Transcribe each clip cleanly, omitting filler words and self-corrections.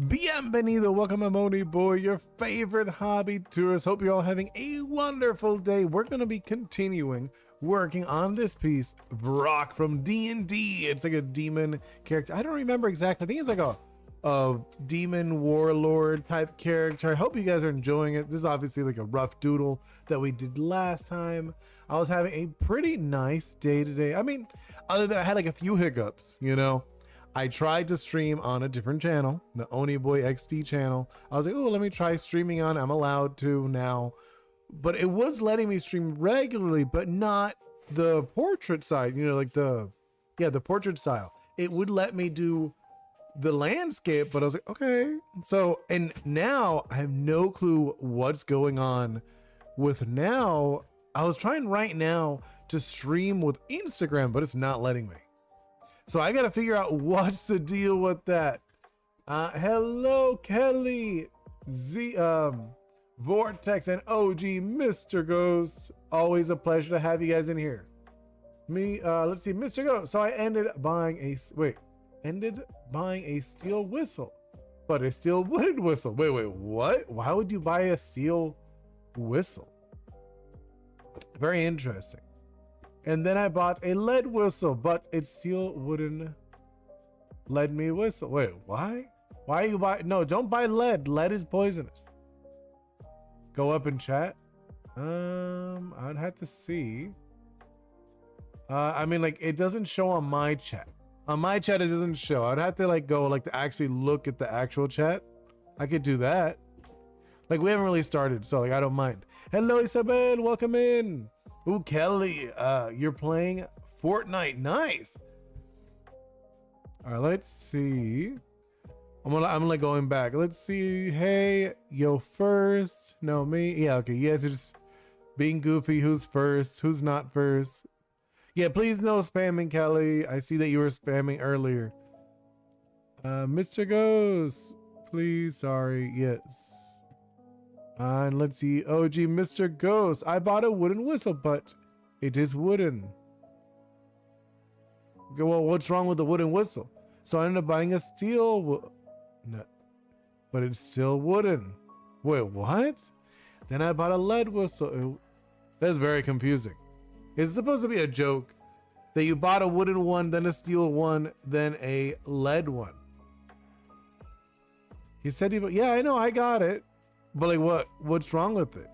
Bienvenido, welcome to Oni Boi, your favorite hobby tourist. Hope you're all having a wonderful day. We're going to be continuing working on this piece, Vrock from D&D. It's like a demon character. I don't remember exactly. I think it's like a demon warlord type character. I hope you guys are enjoying it. This is obviously like a rough doodle that we did last time. I was having a pretty nice day today. I mean, other than I had like a few hiccups, you know. I tried to stream on a different channel, the Oni Boi XD channel. I was like, oh, let me try streaming on. I'm allowed to now. But it was letting me stream regularly, but not the portrait side, you know, like the portrait style. It would let me do the landscape, but I was like, okay. So, and now I have no clue what's going on with now. I was trying right now to stream with Instagram, but it's not letting me. So I gotta figure out what's the deal with that. Hello, Kelly, Vortex, and OG Mr. Ghost. Always a pleasure to have you guys in here. Let's see, Mr. Ghost. So I ended buying a steel whistle, but a steel wooden whistle. Wait, what? Why would you buy a steel whistle? Very interesting. And then I bought a lead whistle, but it's steel wooden lead me whistle. Wait, why? Why you buy? No, don't buy lead. Lead is poisonous. Go up in chat. I'd have to see. I mean, like, it doesn't show on my chat. On my chat, it doesn't show. I'd have to like go like to actually look at the actual chat. I could do that. Like, we haven't really started, so like I don't mind. Hello, Isabel. Welcome in. Ooh, Kelly, you're playing Fortnite. Nice. All right, let's see. I'm like going back. Let's see. Hey, yo, first. No, me. Yeah, okay. You guys are just being goofy. Who's first? Who's not first? Yeah, please no spamming, Kelly. I see that you were spamming earlier. Mr. Ghost, please. Sorry. Yes. And let's see, OG Mr. Ghost. I bought a wooden whistle, but it is wooden. Okay, well, what's wrong with the wooden whistle? So I ended up buying a steel, no, but it's still wooden. Wait, what? Then I bought a lead whistle. That's very confusing. It's supposed to be a joke that you bought a wooden one, then a steel one, then a lead one. He said, yeah, I know, I got it. But like, what's wrong with it?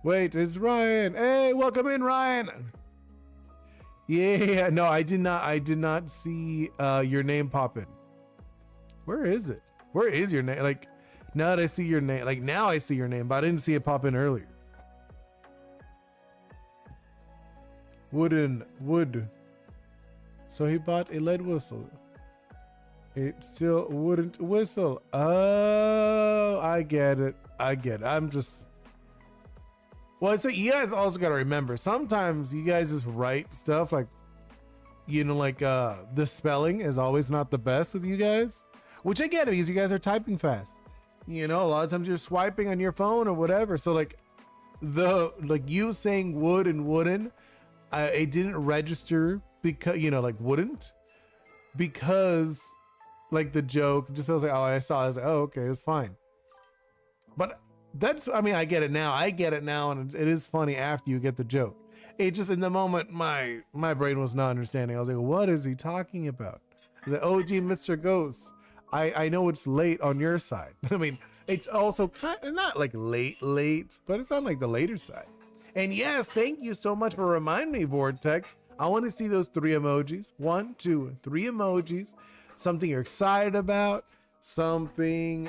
Wait, it's Ryan. Hey, welcome in, Ryan. Yeah, no, I did not see your name pop in. Where is it? Where is your name? Like, now that I see your name, like now I see your name, but I didn't see it pop in earlier. Wood. So he bought a lead whistle. It still wouldn't whistle. Oh, I get it. I'm just, well, so you guys also got to remember, sometimes you guys just write stuff like, you know, like the spelling is always not the best with you guys, which I get it because you guys are typing fast. You know, a lot of times you're swiping on your phone or whatever. So like you saying wood and wooden, it didn't register because, you know, like wouldn't, because like the joke, just I was like, oh, I was like, oh, okay, it's fine. But that's, I mean, I get it now, and it is funny after you get the joke. It just, in the moment, my brain was not understanding. I was like, what is he talking about? I was like, oh, gee, Mr. Ghost, I know it's late on your side. I mean, it's also kind of not like late, but it's on like the later side. And yes, thank you so much for reminding me, Vortex. I want to see those 3 emojis. 1, 2, 3 emojis. Something you're excited about, something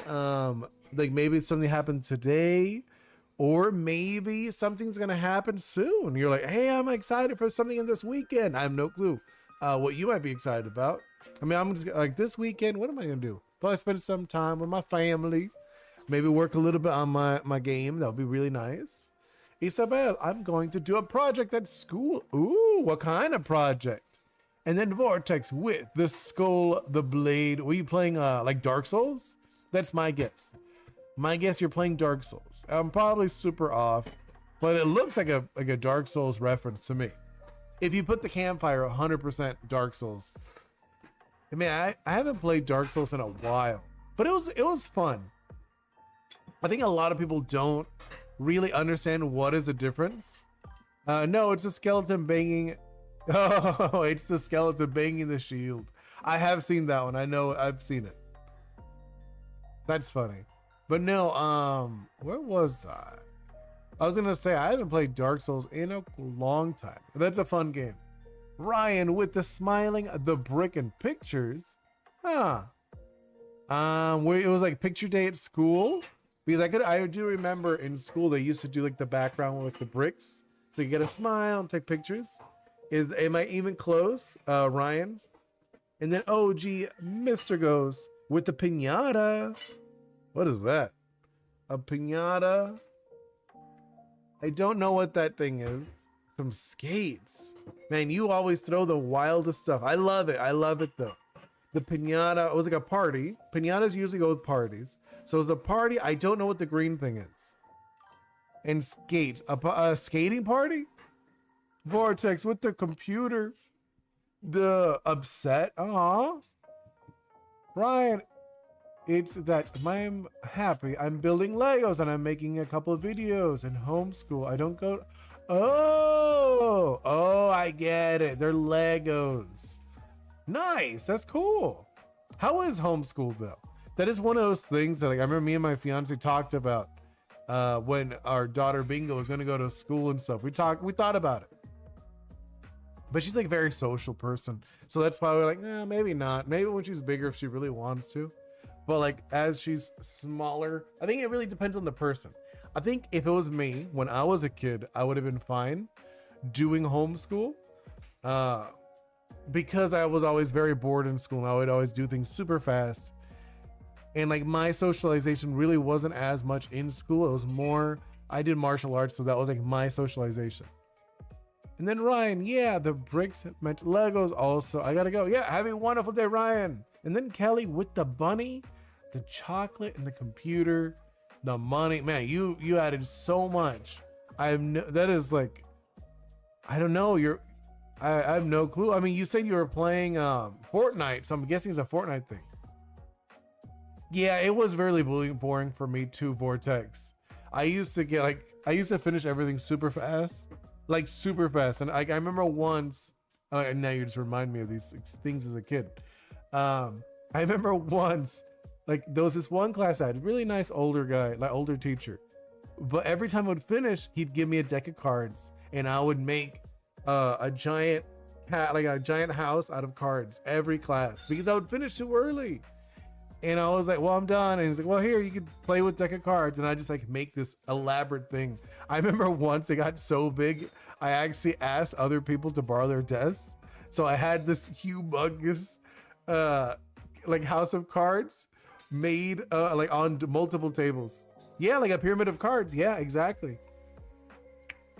like maybe something happened today, or maybe something's gonna happen soon. You're like, hey, I'm excited for something in this weekend. I have no clue what you might be excited about. I mean, I'm just like, this weekend, what am I gonna do? Probably spend some time with my family, maybe work a little bit on my game. That would be really nice. Isabel, I'm going to do a project at school. Ooh, what kind of project? And then Vortex with the skull, the blade. Were you playing like Dark Souls? That's my guess. My guess you're playing Dark Souls. I'm probably super off, but it looks like a Dark Souls reference to me. If you put the campfire, 100% Dark Souls. I mean, I haven't played Dark Souls in a while, but it was fun. I think a lot of people don't really understand what is the difference. No, it's a skeleton banging. Oh, it's the skeleton banging the shield. I have seen that one. I know I've seen it. That's funny. But no, where was I? I was gonna say I haven't played Dark Souls in a long time. That's a fun game. Ryan with the smiling, the brick and pictures. Huh. Where it was like picture day at school. Because I do remember in school they used to do like the background with the bricks. So you get a smile and take pictures. Am I even close? Ryan. And then OG Mr. goes with the piñata. What is that? A piñata? I don't know what that thing is. Some skates. Man, you always throw the wildest stuff. I love it. I love it though. The piñata, it was like a party. Piñatas usually go with parties. So it was a party. I don't know what the green thing is. And skates. A skating party? Vortex with the computer. The upset. Aw. Ryan, it's that I'm happy. I'm building Legos and I'm making a couple of videos and homeschool. I don't go. Oh, I get it. They're Legos. Nice. That's cool. How is homeschool though? That is one of those things that like I remember me and my fiance talked about when our daughter Bingo was going to go to school and stuff. We thought about it. But she's like a very social person. So that's why we're like, maybe not. Maybe when she's bigger if she really wants to. But like as she's smaller, I think it really depends on the person. I think if it was me when I was a kid, I would have been fine doing homeschool. Because I was always very bored in school and I would always do things super fast. And like my socialization really wasn't as much in school. It was more, I did martial arts. So that was like my socialization. And then Ryan, yeah, the bricks meant Legos also. I gotta go. Yeah, have a wonderful day, Ryan. And then Kelly with the bunny, the chocolate and the computer, the money. Man, you added so much. That is like, I don't know. I have no clue. I mean, you said you were playing Fortnite, so I'm guessing it's a Fortnite thing. Yeah, it was very boring for me too, Vortex. I used to finish everything super fast. Like super fast. And I remember once, and now you just remind me of these things as a kid. I remember once, like there was this one class I had, really nice older guy, like older teacher. But every time I would finish, he'd give me a deck of cards and I would make a giant house out of cards every class because I would finish too early. And I was like, well, I'm done. And he's like, well, here, you can play with deck of cards. And I just like make this elaborate thing. I remember once it got so big, I actually asked other people to borrow their desks. So I had this humongous like house of cards made like on multiple tables. Yeah, like a pyramid of cards. Yeah, exactly.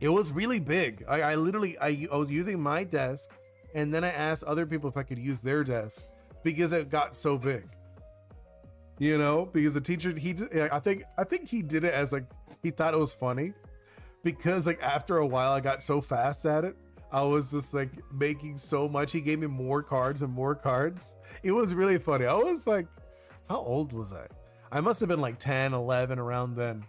It was really big. I was using my desk and then I asked other people if I could use their desk because it got so big. You know, because the teacher, I think he did it as like, he thought it was funny because like after a while I got so fast at it. I was just like making so much. He gave me more cards and more cards. It was really funny. I was like, how old was I? I must have been like 10, 11 around then.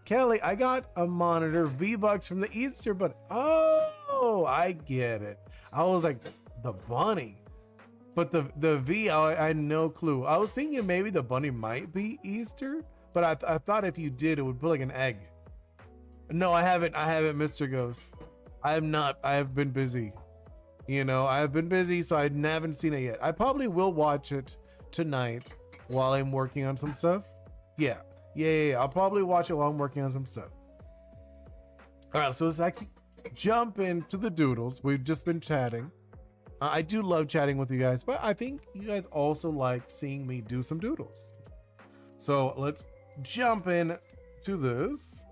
Kelly, I got a monitor V-Bucks from the Easter, but oh, I get it. I was like, the bunny. But the V, I had no clue. I was thinking maybe the bunny might be Easter, but I thought if you did, it would put like an egg. No, I haven't, Mr. Ghost. I have not. I have been busy. You know, I have been busy, so I haven't seen it yet. I probably will watch it tonight while I'm working on some stuff. Yeah. I'll probably watch it while I'm working on some stuff. All right, so let's actually jump into the doodles. We've just been chatting. I do love chatting with you guys, but I think you guys also like seeing me do some doodles. So let's jump in to this.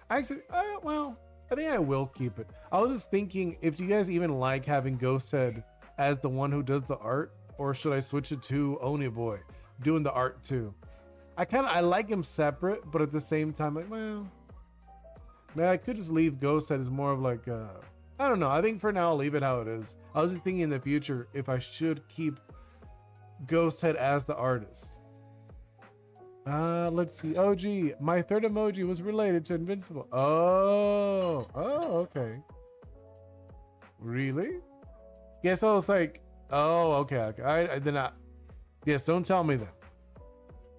Actually, well, I think I will keep it. I was just thinking if you guys even like having Ghosthead as the one who does the art, or should I switch it to Oni Boi doing the art too? I like him separate, but at the same time, like, well, man, I could just leave Ghosthead as more of like I don't know. I think for now I'll leave it how it is. I was just thinking in the future if I should keep Ghosthead as the artist. Let's see. Oh, gee, my third emoji was related to Invincible. Oh, okay. Really? Yeah, so it's like, oh, okay. I did not. Yes, don't tell me that.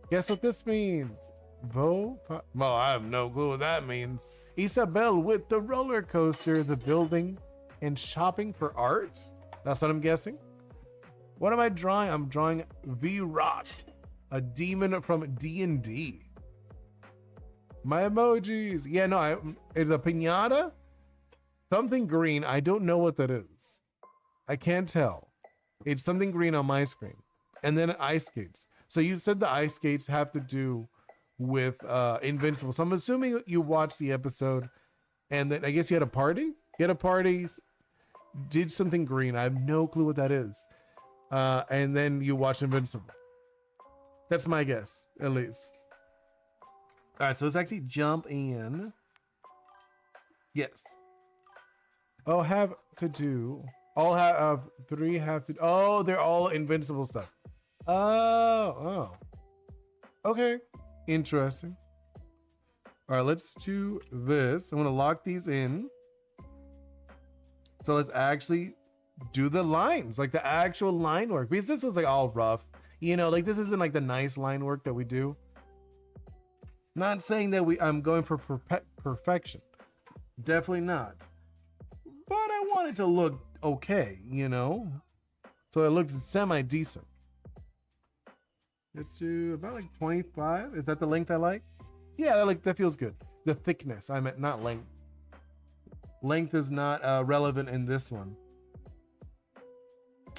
Guess what this means? Well, I have no clue what that means. Isabel with the roller coaster, the building, and shopping for art. That's what I'm guessing. What am I drawing? I'm drawing Vrock, a demon from D&D. My emojis. Yeah, no, it's a piñata. Something green. I don't know what that is. I can't tell. It's something green on my screen. And then ice skates. So you said the ice skates have to do with Invincible. So I'm assuming you watched the episode and then I guess you had a party? You had a party, did something green. I have no clue what that is. And then you watched Invincible. That's my guess, at least. All right, so let's actually jump in. Yes. Oh, have to do. All have three have to. Oh, they're all Invincible stuff. Oh. Okay. Interesting. All right, let's do this. I'm gonna lock these in. So let's actually do the lines, like the actual line work, because this was like all rough. You know, like this isn't like the nice line work that we do. Not saying that I'm going for perfection. Definitely not. But I want it to look okay, you know? So it looks semi-decent. Let's do about like 25. Is that the length I like? Yeah, that feels good. The thickness, I meant not length. Length is not relevant in this one.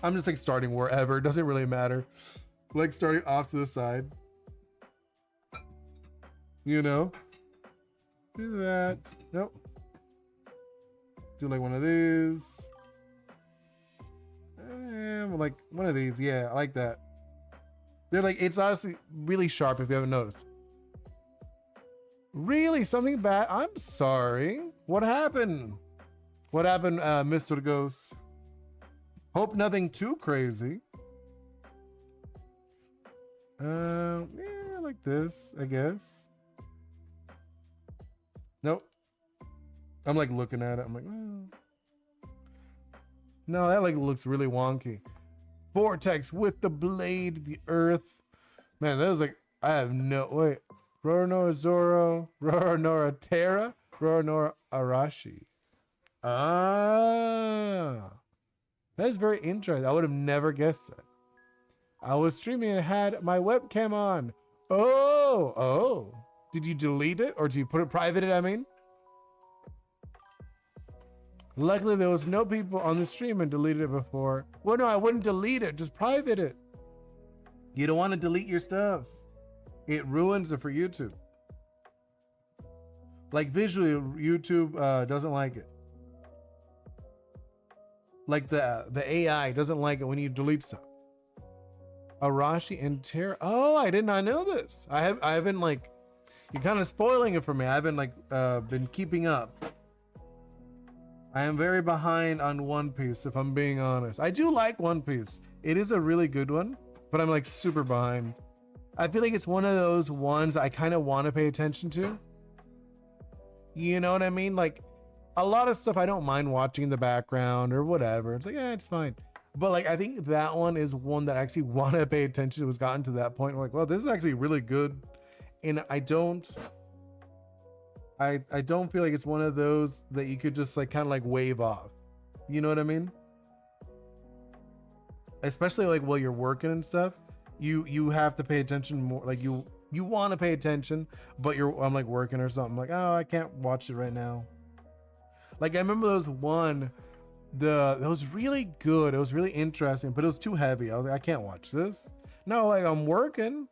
I'm just like starting wherever. It doesn't really matter. Like starting off to the side. You know? Do that. Nope. Do like one of these. And like one of these. Yeah, I like that. They're like, it's obviously really sharp if you haven't noticed. Really? Something bad? I'm sorry. What happened? What happened, Mr. Ghost? Hope nothing too crazy. Yeah, like this, I guess. Nope. I'm like looking at it. I'm like, no, that like looks really wonky. Vortex with the blade, the earth. Man, that was like, I have no, wait. Roronoa Zoro, Roronoa Terra, Roronoa Arashi. Ah. That's very interesting. I would have never guessed that. I was streaming and had my webcam on. Oh. Did you delete it or did you put it privated, I mean? Luckily, there was no people on the stream and deleted it before. Well, no, I wouldn't delete it. Just private it. You don't want to delete your stuff. It ruins it for YouTube. Like visually, YouTube doesn't like it. Like the AI doesn't like it when you delete stuff. Arashi and Terra. Oh, I did not know this. I haven't like, you're kind of spoiling it for me. I haven't like been keeping up. I am very behind on One Piece, if I'm being honest. I do like One Piece. It is a really good one, but I'm like super behind. I feel like it's one of those ones I kind of want to pay attention to. You know what I mean? Like a lot of stuff I don't mind watching in the background or whatever. It's like, yeah, it's fine. But like, I think that one is one that I actually want to pay attention to. It's gotten to that point where like, well, this is actually really good. And I don't feel like it's one of those that you could just like kind of like wave off. You know what I mean? Especially like while you're working and stuff, you have to pay attention more. Like you want to pay attention, but I'm like working or something. Like, oh, I can't watch it right now. Like I remember there was one, that was really good. It was really interesting, but it was too heavy. I was like, I can't watch this. No, like I'm working.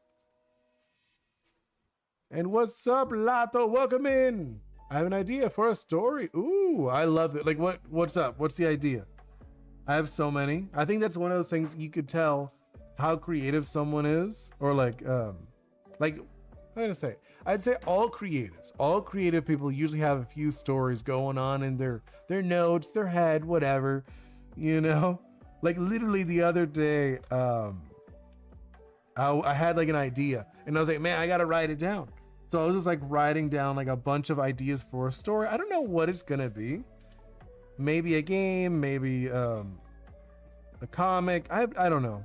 And what's up, Lato? Welcome in. I have an idea for a story. Ooh, I love it. Like what's up? What's the idea? I have so many. I think that's one of those things you could tell how creative someone is, or like I'm gonna say, I'd say all creative people usually have a few stories going on in their notes, their head, whatever, you know. Like literally the other day, I had like an idea, and I was like, man, I gotta write it down. So I was just like writing down like a bunch of ideas for a story. I don't know what it's gonna be. Maybe a game, maybe a comic. I don't know.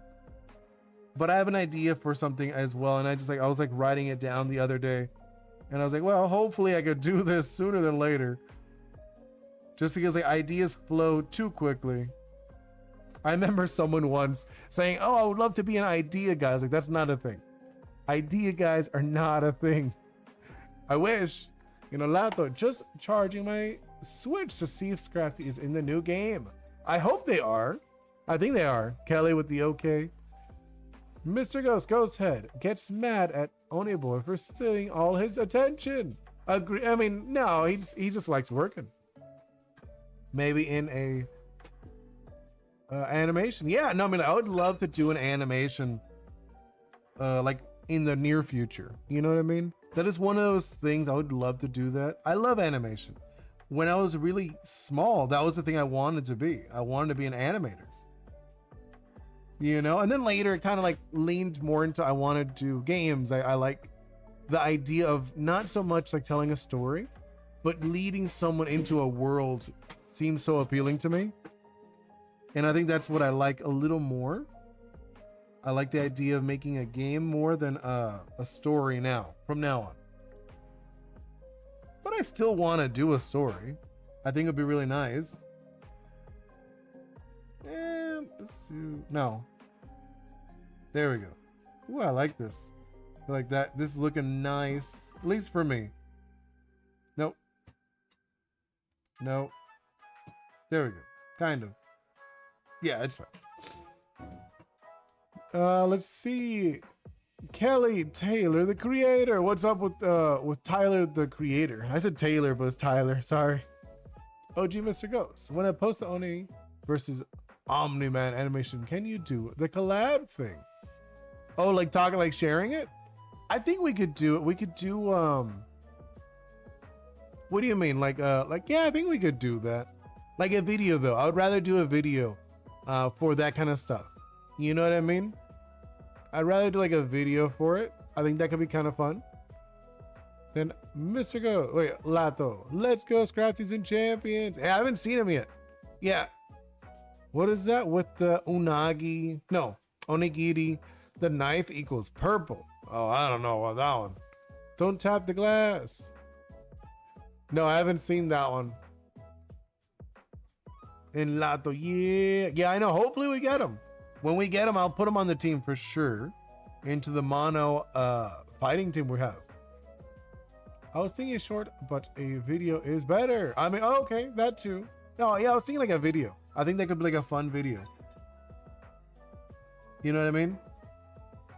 But I have an idea for something as well, and I was like writing it down the other day, and I was like, well, hopefully I could do this sooner than later. Just because like ideas flow too quickly. I remember someone once saying, oh, I would love to be an idea guy. I was like, that's not a thing. Idea guys are not a thing. I wish. You know, Lato, just charging my Switch to see if Scrafty is in the new game. I hope they are. I think they are. Kelly with the okay. Mr. Ghost Head gets mad at Oni Boi for stealing all his attention. Agree. I mean, no, he just likes working. Maybe in a animation. Yeah, no, I mean, I would love to do an animation like in the near future. You know what I mean? That is one of those things I would love to do that. I love animation. When I was really small, that was the thing I wanted to be. I wanted to be an animator. You know, and then later it kind of like leaned more into I wanted to do games. I like the idea of not so much like telling a story, but leading someone into a world seems so appealing to me. And I think that's what I like a little more. I like the idea of making a game more than a story now, from now on. But I still want to do a story. I think it'd be really nice. And let's do, no. There we go. Ooh, I like this. I like that. This is looking nice, at least for me. Nope. Nope. There we go. Kind of. Yeah, it's fine. Let's see. Kelly Taylor, the creator. What's up with Tyler, the creator? I said Taylor, but it's Tyler. Sorry. OG Mr. Ghost. When I post the Oni versus Omni-Man animation, can you do the collab thing? Oh, like talking, like sharing it? I think we could do it. We could do what do you mean? Like yeah, I think we could do that. Like a video though. I would rather do a video for that kind of stuff. You know what I mean? I'd rather do like a video for it. I think that could be kind of fun. Then Mr. Go, wait, Lato, let's go Scrafties and Champions. Hey, I haven't seen him yet. Yeah. What is that with the unagi? No, onigiri. The knife equals purple. Oh, I don't know about that one. Don't tap the glass. No, I haven't seen that one. In Lato, yeah. Yeah, I know. Hopefully we get him. When we get him, I'll put him on the team for sure. Into the mono fighting team we have. I was thinking a short, but a video is better. I mean, oh, okay, that too. No, yeah, I was thinking like a video. I think that could be like a fun video. You know what I mean?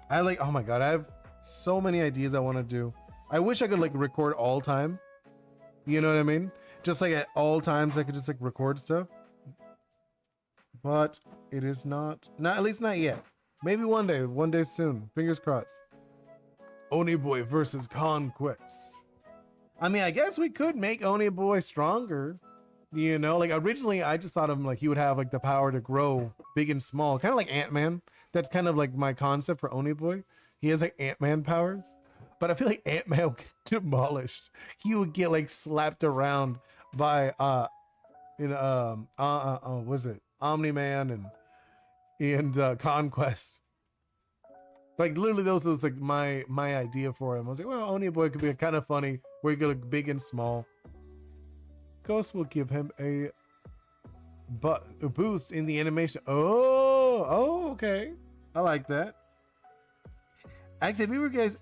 I like, oh my God, I have so many ideas I want to do. I wish I could like record all time. You know what I mean? Just like at all times I could just like record stuff. But it is not, at least not yet. Maybe one day soon. Fingers crossed. Oni Boi versus Conquest. I mean, I guess we could make Oni Boi stronger. You know, like originally I just thought of him like he would have like the power to grow big and small, kind of like Ant-Man. That's kind of like my concept for Oni Boi. He has like Ant-Man powers, but I feel like Ant-Man would get demolished. He would get like slapped around by was it Omni-Man and Conquest. Like literally those was like my idea for him. I was like, well, Oni Boi could be kind of funny where you go like big and small. Ghost will give him a boost in the animation. Oh, okay. I like that. Actually,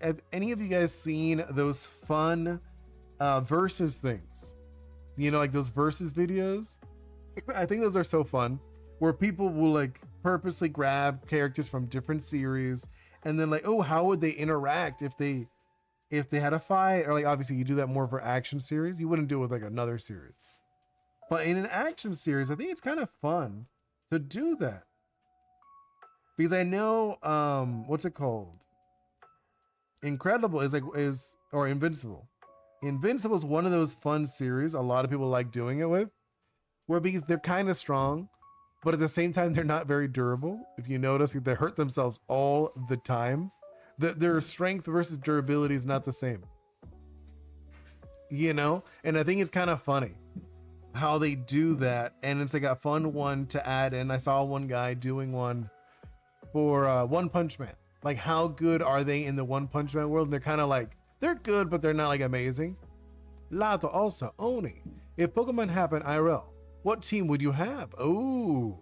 have any of you guys seen those fun versus things? You know, like those versus videos? I think those are so fun. Where people will like purposely grab characters from different series and then like, oh, how would they interact if they had a fight? Or like obviously you do that more for action series. You wouldn't do it with like another series. But in an action series, I think it's kind of fun to do that. Because I know what's it called? Incredible or Invincible. Invincible is one of those fun series a lot of people like doing it with. Where because they're kind of strong, but at the same time they're not very durable. If you notice, they hurt themselves all the time. Their strength versus durability is not the same, you know? And I think it's kind of funny how they do that. And it's like a fun one to add in. I saw one guy doing one for One Punch Man. Like, how good are they in the One Punch Man world? And they're kind of like, they're good, but they're not like amazing. Lato also, Oni. If Pokemon happen IRL, what team would you have? Oh.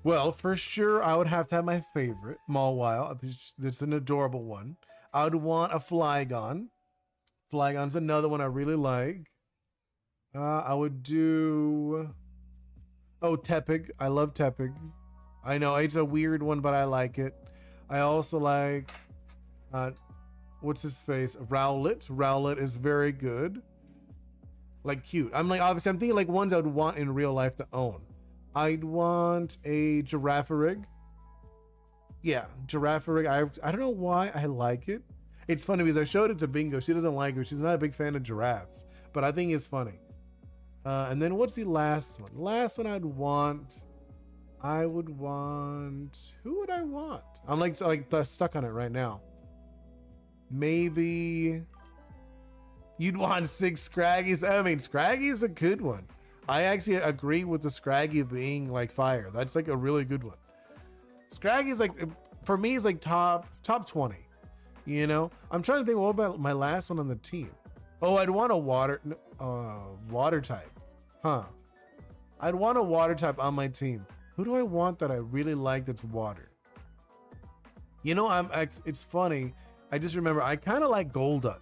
Well, for sure, I would have to have my favorite, Mawile. It's an adorable one. I would want a Flygon. Flygon's another one I really like. I would do... Oh, Tepig. I love Tepig. I know, it's a weird one, but I like it. I also like... what's his face? Rowlet. Rowlet is very good. Like, cute. I'm like, obviously, I'm thinking like ones I would want in real life to own. I'd want a Girafarig. Yeah, Girafarig. I don't know why I like it. It's funny because I showed it to Bingo. She doesn't like it. She's not a big fan of giraffes, but I think it's funny. And then what's the last one? Last one I would want, who would I want? I'm like stuck on it right now. Maybe you'd want 6 Scraggies. I mean, Scraggy's a good one. I actually agree with the Scraggy being like fire. That's like a really good one. Scraggy's like, for me, is like top 20. You know, I'm trying to think, what about my last one on the team? Oh, I'd want a water type. Huh. I'd want a water type on my team. Who do I want that I really like that's water? You know, it's funny. I just remember I kind of like Golduck.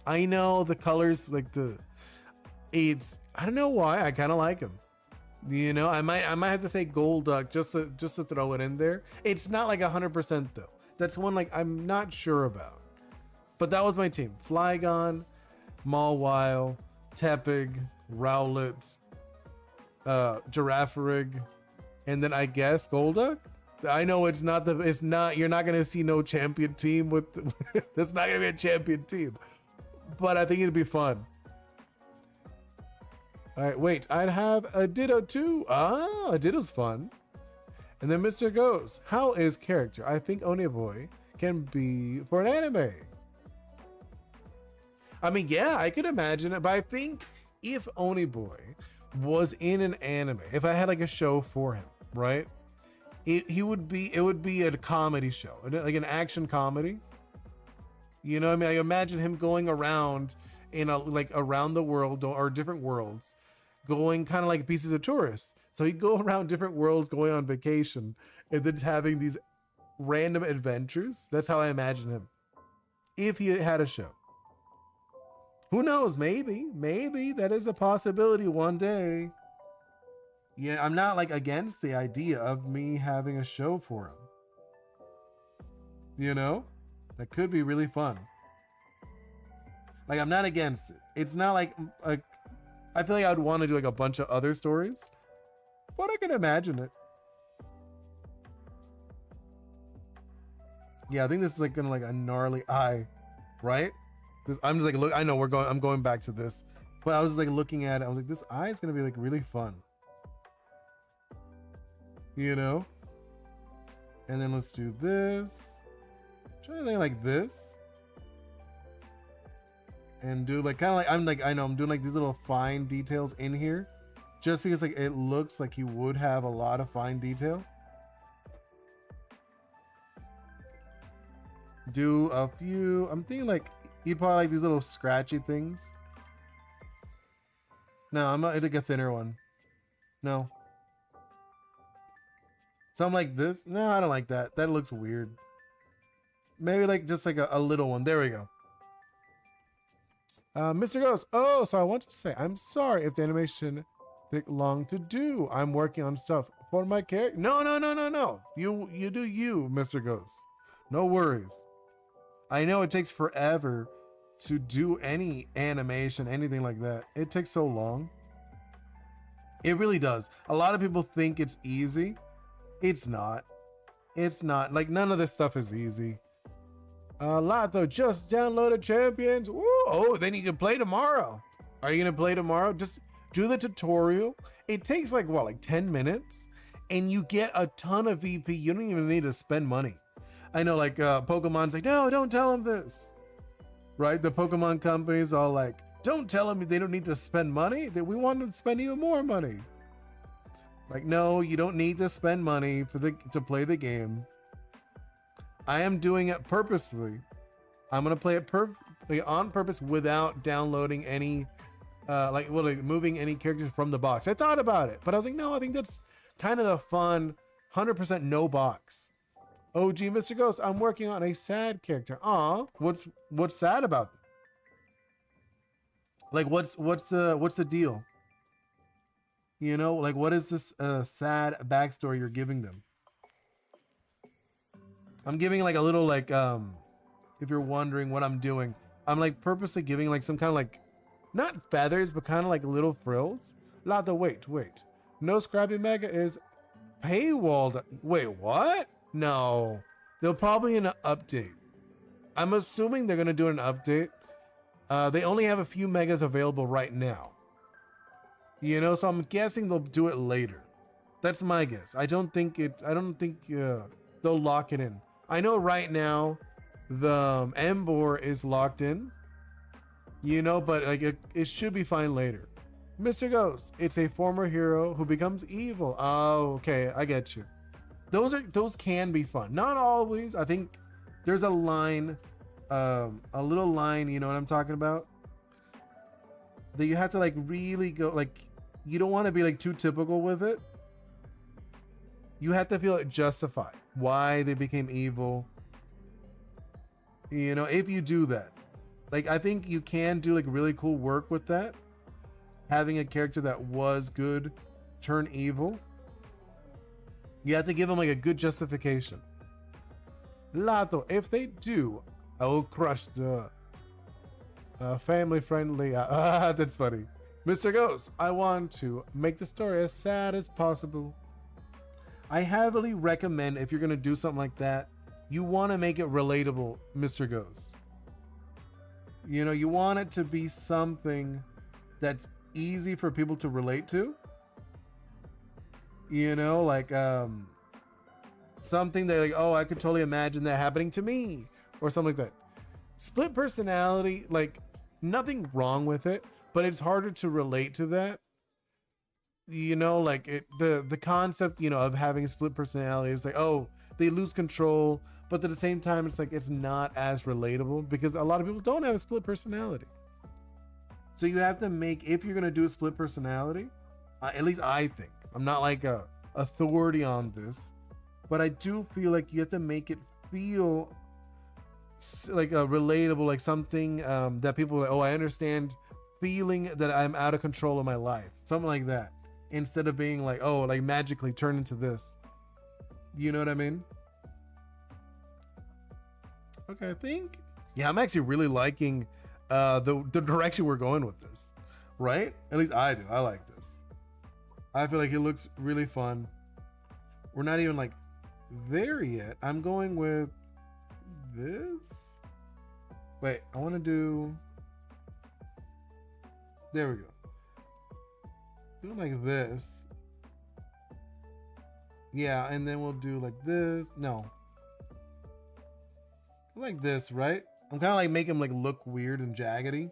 I know the colors, like I don't know why I kind of like him. You know, I might have to say Golduck just to throw it in there. It's not like 100% though. That's one like I'm not sure about. But that was my team. Flygon, Mawile, Tepig, Rowlet, Girafarig, and then I guess Golduck. I know it's not you're not gonna see no champion team with that's not gonna be a champion team. But I think it'd be fun. All right, wait, I'd have a Ditto too. Ah, a Ditto's fun. And then Mr. Goes, how is character? I think Oni Boi can be for an anime. I mean, yeah, I could imagine it, but I think if Oni Boi was in an anime, if I had like a show for him, right? It would be a comedy show, like an action comedy. You know what I mean? I imagine him going around around the world or different worlds, going kind of like pieces of tourists. So he'd go around different worlds going on vacation and then having these random adventures. That's how I imagine him. If he had a show. Who knows? Maybe that is a possibility one day. Yeah, I'm not like against the idea of me having a show for him. You know? That could be really fun. Like, I'm not against it. It's not like I feel like I'd want to do like a bunch of other stories, but I can imagine it. Yeah, I think this is like gonna like a gnarly eye, right? I'm just like, look, I know I'm going back to this, but I was just like looking at it. I was like, this eye is gonna be like really fun, you know? And then let's do this. I'm trying to think like this. And do like kind of like I'm doing like these little fine details in here just because like it looks like he would have a lot of fine detail. Do a few, I'm thinking like he'd probably like these little scratchy things. No, I'm not like a thinner one. No. Something like this. No, I don't like that. That looks weird. Maybe like just like a little one. There we go. Mr. Ghost. Oh, so I want to say, I'm sorry if the animation took long to do. I'm working on stuff for my character. No. You do you, Mr. Ghost. No worries. I know it takes forever to do any animation, anything like that. It takes so long. It really does. A lot of people think it's easy. It's not. It's not. Like, none of this stuff is easy. Lato just downloaded Champions. Woo! Oh, then you can play tomorrow. Are you gonna play tomorrow? Just do the tutorial. It takes like 10 minutes, and you get a ton of VP. You don't even need to spend money. I know, like Pokemon's like, no, don't tell them this, right? The Pokemon companies all like, don't tell them they don't need to spend money. That we want them to spend even more money. Like, no, you don't need to spend money to play the game. I am doing it purposely. I'm gonna play it on purpose without downloading any, like moving any characters from the box. I thought about it, but I was like, no, I think that's kind of the fun, 100% no box. Oh, gee, Mr. Ghost, I'm working on a sad character. Aw, what's sad about them? Like, what's the deal? You know, like, what is this sad backstory you're giving them? I'm giving like a little like if you're wondering what I'm doing, I'm like purposely giving like some kind of like, not feathers, but kind of like little frills. Lado, wait. No Scrappy Mega is paywalled. Wait, what? No. They'll probably in an update. I'm assuming they're gonna do an update. They only have a few megas available right now. You know, so I'm guessing they'll do it later. That's my guess. I don't think they'll lock it in. I know right now the Embor is locked in, you know, but like it should be fine later. Mr. Ghost, it's a former hero who becomes evil. Oh, okay, I get you. Those can be fun. Not always. I think there's a line, a little line, you know what I'm talking about? That you have to like really go, like, you don't want to be like too typical with it. You have to feel it justified why they became evil. You know, if you do that, like, I think you can do like really cool work with that. Having a character that was good turn evil. You have to give them like a good justification. Lato, if they do, I will crush the family friendly. That's funny. Mr. Ghost, I want to make the story as sad as possible. I heavily recommend, if you're going to do something like that, you want to make it relatable, Mr. Ghost. You know, you want it to be something that's easy for people to relate to. You know, like something that like, oh, I could totally imagine that happening to me, or something like that. Split personality, like, nothing wrong with it, but it's harder to relate to that. You know, like the concept, you know, of having a split personality is like, oh, they lose control, but at the same time, it's like it's not as relatable because a lot of people don't have a split personality. So you have to make, if you're gonna do a split personality, at least I think, I'm not like a authority on this, but I do feel like you have to make it feel like a relatable, like something that people are like, oh, I understand feeling that I'm out of control of my life, something like that, instead of being like, oh, like magically turn into this. You know what I mean? Okay, I think, yeah, I'm actually really liking the direction we're going with this, right? At least I do. I like this. I feel like it looks really fun. We're not even like there yet. I'm going with this. Wait, I want to do, there we go. Do like this. Yeah, and then we'll do like this. No. Like this, right? I'm kind of like making him like look weird and jaggedy.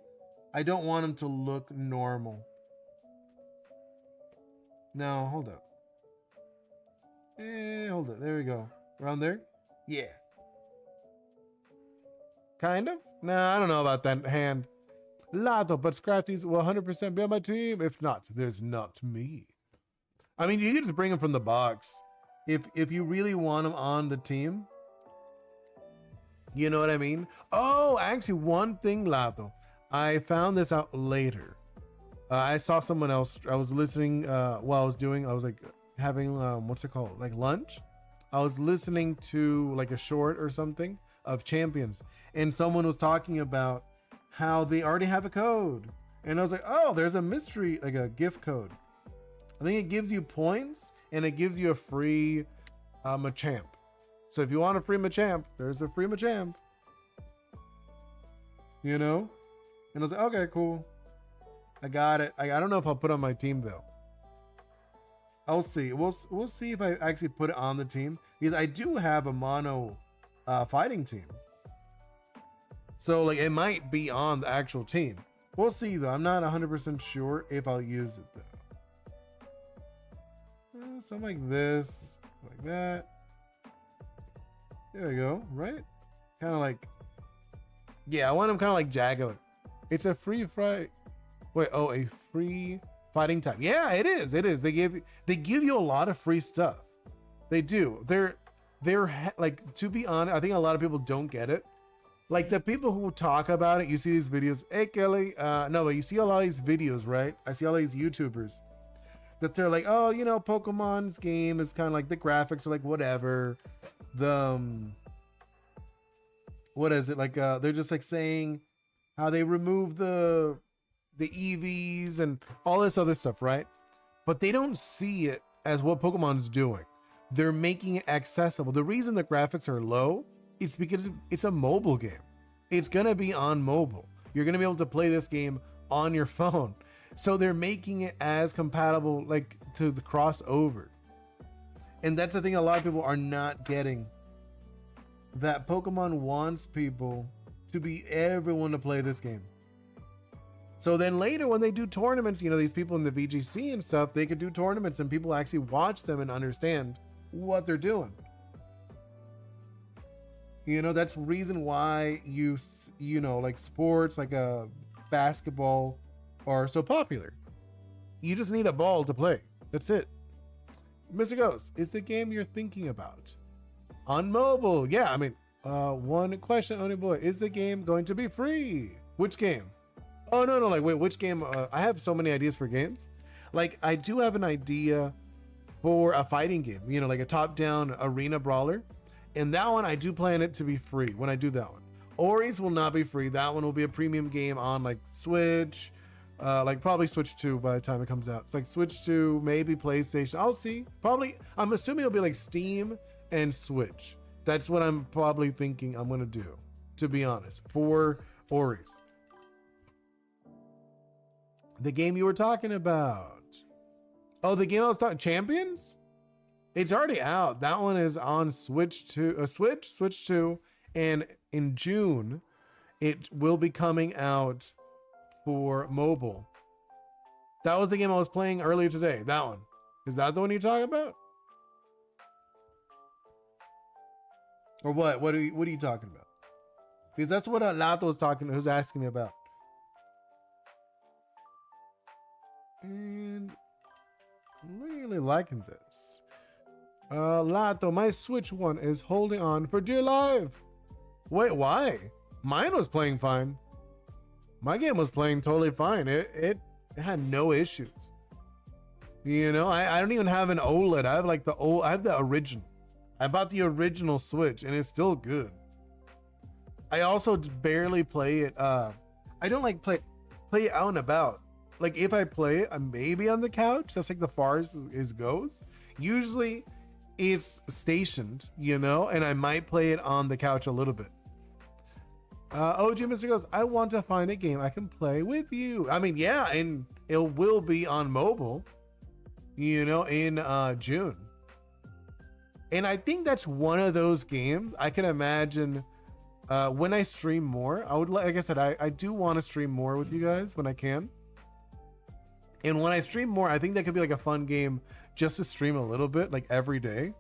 I don't want him to look normal. No, hold up. Hold up. There we go. Around there? Yeah. Kind of? Nah, I don't know about that hand. Lato, but Scrafty's will 100% be on my team. If not, there's not me. I mean, you can just bring him from the box. If you really want him on the team. You know what I mean? Oh, actually, one thing, Lato. I found this out later. I saw someone else. I was listening while I was doing, I was like having, what's it called? Like lunch? I was listening to like a short or something of Champions. And someone was talking about how they already have a code. And I was like, oh, there's a mystery, like a gift code. I think it gives you points and it gives you a free Machamp. So if you want a free Machamp, there's a free Machamp. You know? And I was like, okay, cool. I got it. I don't know if I'll put it on my team though. I'll see. We'll see if I actually put it on the team. Because I do have a mono fighting team. So like it might be on the actual team. We'll see though. I'm not 100% sure if I'll use it though. Something like this, like that. There we go, right? Kind of like, yeah, I want him kind of like Jaguar. It's a free fight. Wait, oh, a free fighting type. Yeah, it is. It is. They give you a lot of free stuff. They do. They're like, to be honest, I think a lot of people don't get it. Like the people who talk about it, you see these videos. Hey Kelly, no, but you see a lot of these videos, right? I see all these YouTubers that they're like, oh, you know, Pokemon's game is kind of like the graphics are like whatever. The what is it like? They're just like saying how they remove the EVs and all this other stuff, right? But they don't see it as what Pokemon's doing. They're making it accessible. The reason the graphics are low is because it's a mobile game. It's gonna be on mobile. You're gonna be able to play this game on your phone. So they're making it as compatible like to the crossover. And that's the thing a lot of people are not getting. That Pokemon wants people to be everyone to play this game. So then later when they do tournaments, you know, these people in the VGC and stuff, they could do tournaments and people actually watch them and understand what they're doing. You know, that's the reason why you know, like sports like a basketball are so popular. You just need a ball to play. That's it. Mr. Ghost, is the game you're thinking about on mobile? Yeah, I mean, one question, Oni Boi, is the game going to be free? Which game? Oh, no, like, wait, which game? I have so many ideas for games. Like, I do have an idea for a fighting game, you know, like a top-down arena brawler. And that one, I do plan it to be free when I do that one. Ori's will not be free. That one will be a premium game on, like, Switch, like probably Switch 2 by the time it comes out. It's like Switch 2, maybe PlayStation. I'll see. Probably, I'm assuming it'll be like Steam and Switch. That's what I'm probably thinking I'm gonna do, to be honest, for Ori's. The game you were talking about. Oh, the game I was talking, Champions? It's already out. That one is on Switch 2, Switch 2, and in June, it will be coming out for mobile. That was the game I was playing earlier today. That one. Is that the one you're talking about? Or what? What are you talking about? Because that's what Lato was asking me about. And I'm really liking this. Lato, my Switch one is holding on for dear life. Wait, why? Mine was playing fine. My game was playing totally fine. It had no issues. You know, I don't even have an OLED. I have like I have the original. I bought the original Switch and it's still good. I also barely play it. I don't like play it out and about. Like if I play it, I'm maybe on the couch. That's like the farthest it goes. Usually it's stationed, you know, and I might play it on the couch a little bit. OG Mr. Goes, I want to find a game I can play with you. I mean, yeah, and it will be on mobile, you know, in June. And I think that's one of those games I can imagine when I stream more. I would, like I said, I do want to stream more with you guys when I can. And when I stream more, I think that could be like a fun game just to stream a little bit, like every day.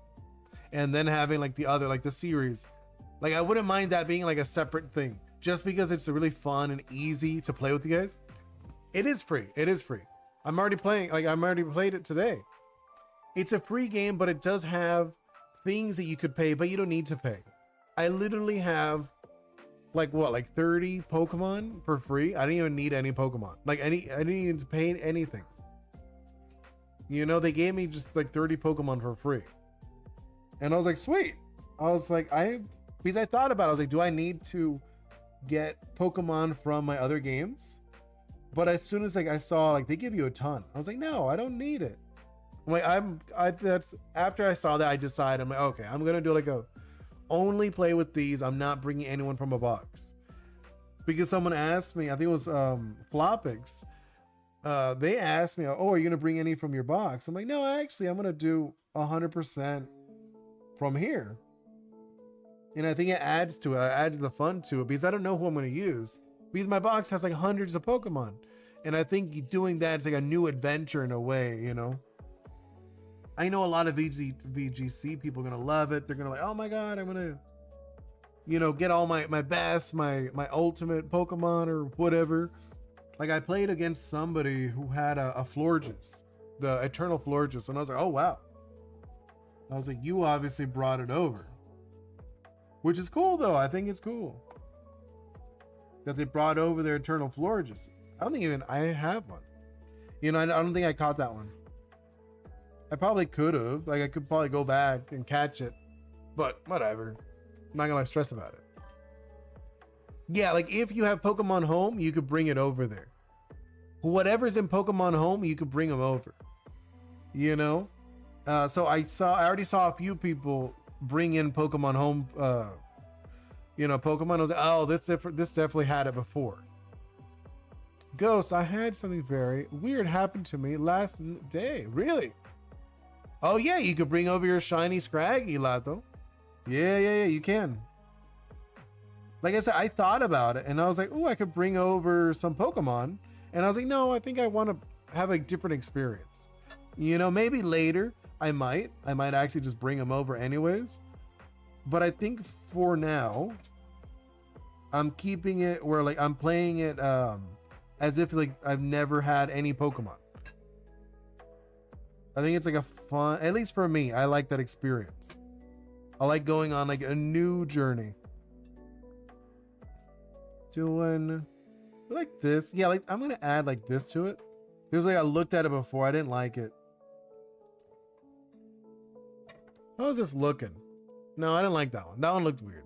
And then having like the other, like the series. Like I wouldn't mind that being like a separate thing, just because it's really fun and easy to play with you guys. It is free. It is free. I'm already playing, like I'm already played it today. It's a free game, but it does have things that you could pay, but you don't need to pay. I literally have like what, like 30 Pokemon for free. I didn't even need any Pokemon. Like I didn't even pay anything. You know, they gave me just like 30 Pokemon for free. And I was like, sweet. I was like, because I thought about it, I was like, do I need to get Pokemon from my other games? But as soon as like I saw like they give you a ton, I was like, no, I don't need it. I'm like, that's after I saw that, I decided, I'm like, okay, I'm gonna do like a only play with these. I'm not bringing anyone from a box. Because someone asked me, I think it was Flopix. They asked me, oh, are you gonna bring any from your box? I'm like, no, actually, I'm gonna do 100% from here. And I think it adds to it. It adds the fun to it because I don't know who I'm going to use. Because my box has like hundreds of Pokemon. And I think doing that is like a new adventure in a way, you know? I know a lot of VGC people are going to love it. They're going to like, oh my God, I'm going to, you know, get all my best, my ultimate Pokemon or whatever. Like I played against somebody who had a Florges, the Eternal Florges. And I was like, oh wow. I was like, you obviously brought it over. Which is cool though. I think it's cool that they brought over their Eternal Florges. I don't think even I have one. You know, I don't think I caught that one. I probably could have. Like I could probably go back and catch it. But whatever. I'm not gonna like stress about it. Yeah, like if you have Pokemon Home, you could bring it over there. Whatever's in Pokemon Home, you could bring them over. You know? So I already saw a few people bring in Pokemon Home, you know, Pokemon. I was like, oh, this definitely had it before. Ghost, I had something very weird happen to me last day. Really? Oh yeah, you could bring over your shiny Scraggy, Lato. Yeah, you can. Like I said, I thought about it and I was like, oh, I could bring over some Pokemon. And I was like, no, I think I want to have a different experience. You know, maybe later I might actually just bring them over anyways. But I think for now, I'm keeping it where like I'm playing it as if like I've never had any Pokemon. I think it's like a fun, at least for me, I like that experience. I like going on like a new journey. Doing like this. Yeah, like I'm gonna add like this to it. Because like I looked at it before, I didn't like it. How was this looking? No, I didn't like that one. That one looked weird.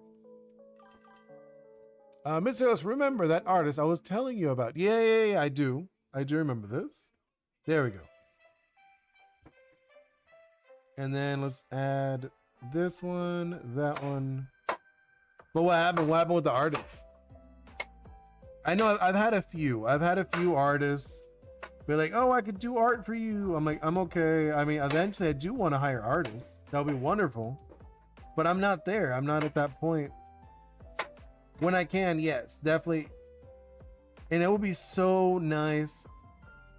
Mr. Host, remember that artist I was telling you about? Yeah, I do. I do remember this. There we go. And then let's add this one, that one. But what happened? What happened with the artists? I know I've had a few. I've had a few artists be like, oh, I could do art for you. I'm like, I'm okay. I mean, eventually I do want to hire artists. That would be wonderful. But I'm not there. I'm not at that point. When I can, yes, definitely. And it would be so nice.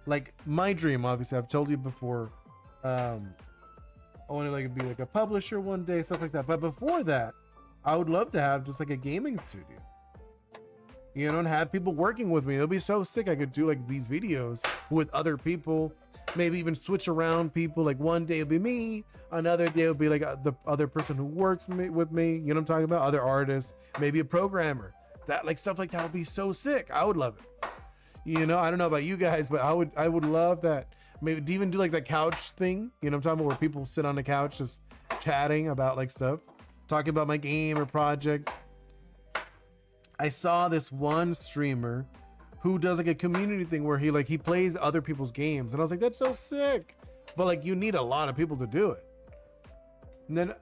Like my dream, obviously, I've told you before. I want to like be like a publisher one day, stuff like that. But before that, I would love to have just like a gaming studio. You know, and have people working with me. It'll be so sick. I could do like these videos with other people, maybe even switch around people. Like one day it'll be me, another day it'll be like the other person who works with me. You know what I'm talking about? Other artists, maybe a programmer. That like stuff like that would be so sick. I would love it. You know, I don't know about you guys, but I would love that. Maybe even do like the couch thing. You know what I'm talking about? Where people sit on the couch just chatting about like stuff, talking about my game or project. I saw this one streamer who does like a community thing where he plays other people's games, and I was like, that's so sick. But like you need a lot of people to do it. And then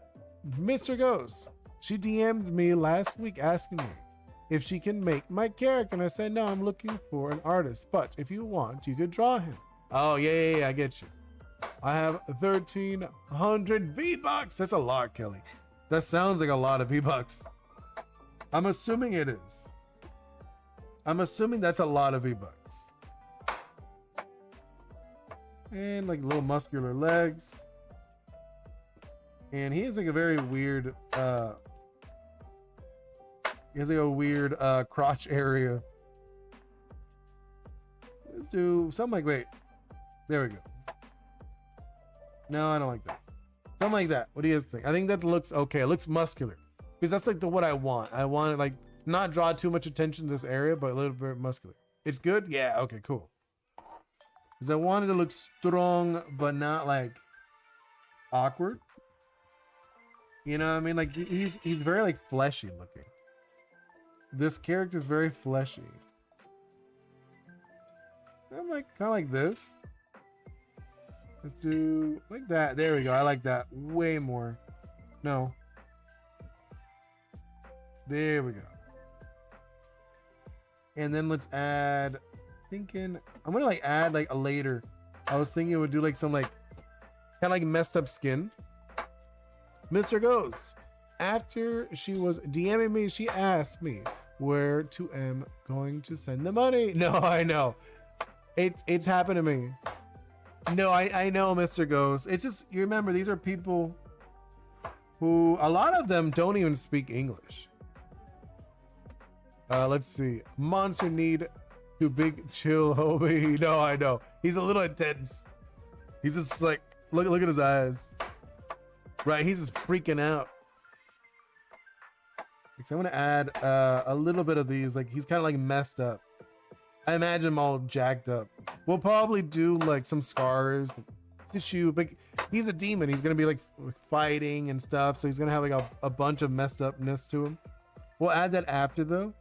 Mr. Ghost, she DMs me last week asking me if she can make my character, and I said no, I'm looking for an artist, but if you want, you could draw him. Oh yeah, I get you. I have 1,300 V-Bucks. That's a lot, Kelly. That sounds like a lot of V-Bucks. I'm assuming it is. I'm assuming that's a lot of V-Bucks. And like little muscular legs. And he has like a very weird he has like a weird crotch area. Let's do something like, wait. There we go. No, I don't like that. Something like that. What do you guys think? I think that looks okay. It looks muscular. Because that's like what I want. I want to like not draw too much attention to this area, but a little bit muscular. It's good? Yeah, okay, cool. Because I wanted to look strong, but not like awkward. You know what I mean? Like he's very like fleshy looking. This character is very fleshy. I'm like kind of like this. Let's do like that. There we go. I like that way more. No. There we go. And then let's add, I'm gonna like add like a later. I was thinking it would do like some like kind of like messed up skin. Mr. Ghost, after she was DMing me, she asked me where to am going to send the money. No, I know. It's happened to me. No, I know, Mr. Ghost. It's just, you remember, these are people who, a lot of them don't even speak English. Let's see. Monster need to big chill, homie. No, I know. He's a little intense. He's just like, look at his eyes. Right, he's just freaking out. So I'm gonna add a little bit of these. Like, he's kind of like messed up. I imagine him all jacked up. We'll probably do like some scars, tissue, but he's a demon. He's gonna be like fighting and stuff. So he's gonna have like a bunch of messed upness to him. We'll add that after though.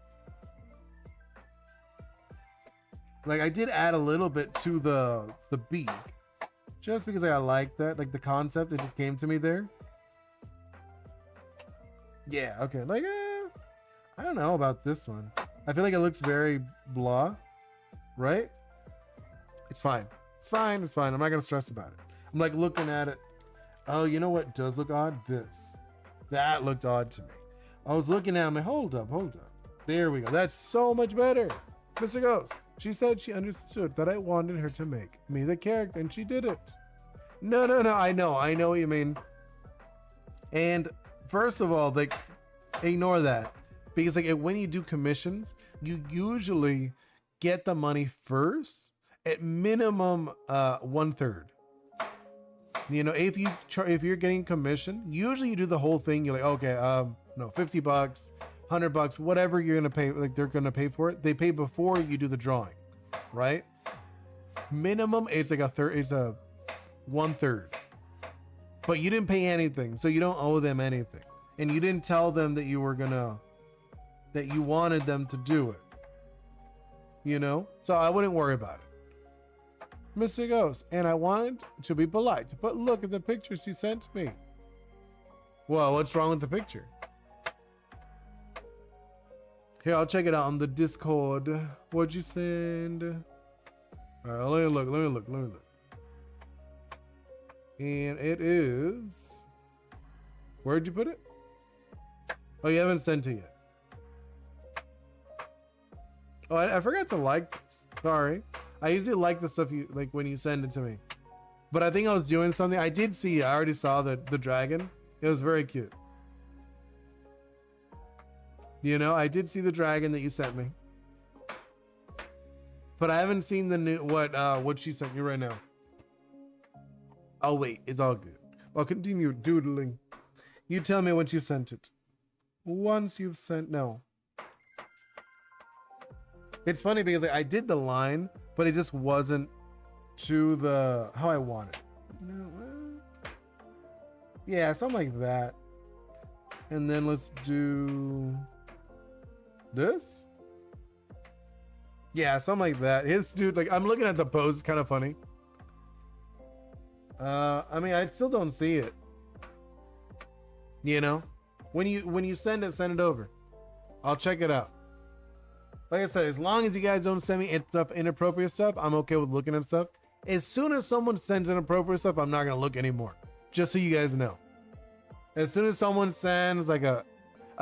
Like, I did add a little bit to the beak, just because I like that, like the concept, it just came to me there. Yeah, okay, like, I don't know about this one. I feel like it looks very blah, right? It's fine. It's fine, it's fine. I'm not gonna stress about it. I'm like looking at it. Oh, you know what does look odd? This. That looked odd to me. I was looking at it, I'm like, hold up. There we go. That's so much better. Mr. Ghost. She said she understood that I wanted her to make me the character, and she did it. No, I know what you mean. And first of all, like, ignore that, because like when you do commissions, you usually get the money first, at minimum 1/3. You know, if you're getting commission, usually you do the whole thing. You're like, okay, no, $50, $100, whatever you're gonna pay, like they're gonna pay for it. They pay before you do the drawing, right? Minimum, it's like it's a 1/3. But you didn't pay anything, so you don't owe them anything, and you didn't tell them that you wanted them to do it. You know, so I wouldn't worry about it, Mr. Ghost. And I wanted to be polite, but look at the pictures he sent me. Well, what's wrong with the picture? Here, I'll check it out on the Discord. What'd you send? All right, let me look. And it is... Where'd you put it? Oh, you haven't sent it yet. Oh, I forgot to like this. Sorry. I usually like the stuff you like when you send it to me. But I think I was doing something. I did see, I already saw the dragon. It was very cute. You know, I did see the dragon that you sent me, but I haven't seen the new what she sent you right now. Oh wait, it's all good. I'll continue doodling. You tell me once you sent it. Once you've sent, no. It's funny because like, I did the line, but it just wasn't to the how I want it. Yeah, something like that. And then let's do this. Yeah, something like that. His dude, like, I'm looking at the pose, kind of funny. I mean, I still don't see it. You know, when you send it over. I'll check it out. Like I said, as long as you guys don't send me inappropriate stuff, I'm okay with looking at stuff. As soon as someone sends inappropriate stuff, I'm not gonna look anymore. Just so you guys know. As soon as someone sends like a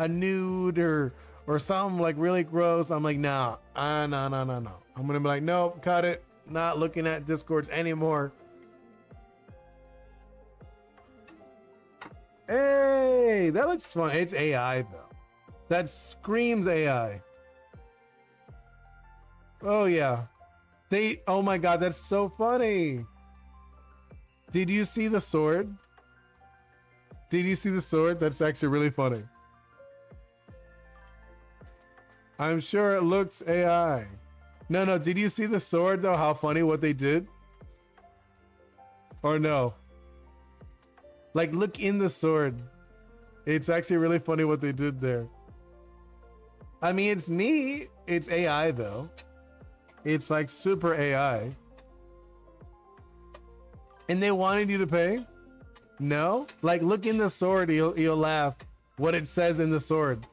nude or something like really gross, I'm like, no. I'm gonna be like, nope, cut it. Not looking at Discords anymore. Hey, that looks fun. It's AI though. That screams AI. Oh yeah. Oh my God, that's so funny. Did you see the sword? Did you see the sword? That's actually really funny. I'm sure it looks AI. No, did you see the sword though? How funny what they did? Or no? Like, look in the sword. It's actually really funny what they did there. I mean, it's neat. It's AI though. It's like super AI. And they wanted you to pay? No? Like, look in the sword, you'll laugh what it says in the sword.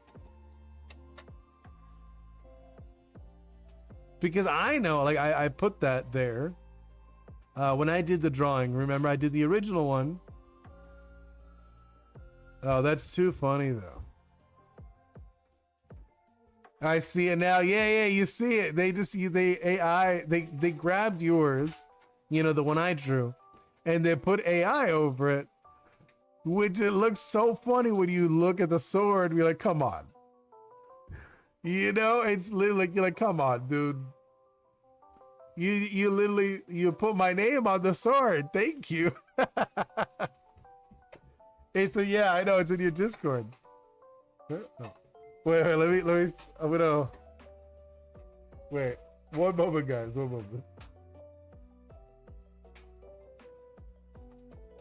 Because I know, like, I put that there. When I did the drawing, remember I did the original one. Oh, that's too funny though. I see it now. Yeah, you see it. They grabbed yours, the one I drew, and they put AI over it, which it looks so funny when you look at the sword. You're like, come on. It's literally like, you're like, come on, dude. You literally put my name on the sword. Thank you. Yeah, I know it's in your Discord. Oh. Wait, let me, I'm gonna, wait, one moment, guys, one moment.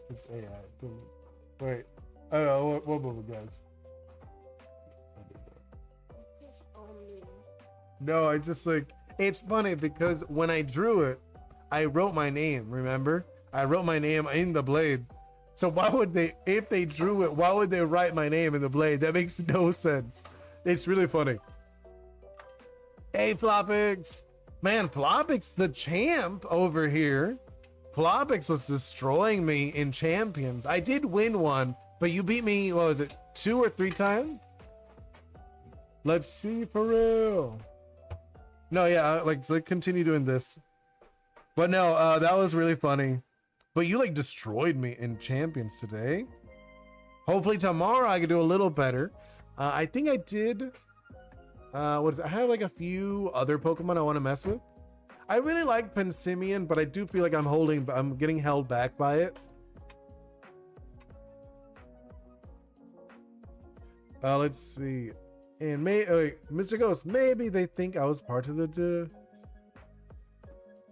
It's AI. Wait, I don't know, one moment, guys. No, I just like, it's funny because when I drew it, I wrote my name, remember? I wrote my name in the blade. So why would they, if they drew it, why would they write my name in the blade? That makes no sense. It's really funny. Hey, Flopix. Man, Flopix, the champ over here. Flopix was destroying me in champions. I did win one, but you beat me, what was it, 2 or 3 times? Let's see for real. No, yeah, like continue doing this. But no, that was really funny. But you like destroyed me in champions today. Hopefully tomorrow I can do a little better. I think I did. What is it? I have like a few other Pokemon I want to mess with. I really like Pensimian, but I do feel like I'm getting held back by it. Let's see. And Mr. Ghost, maybe they think I was part of the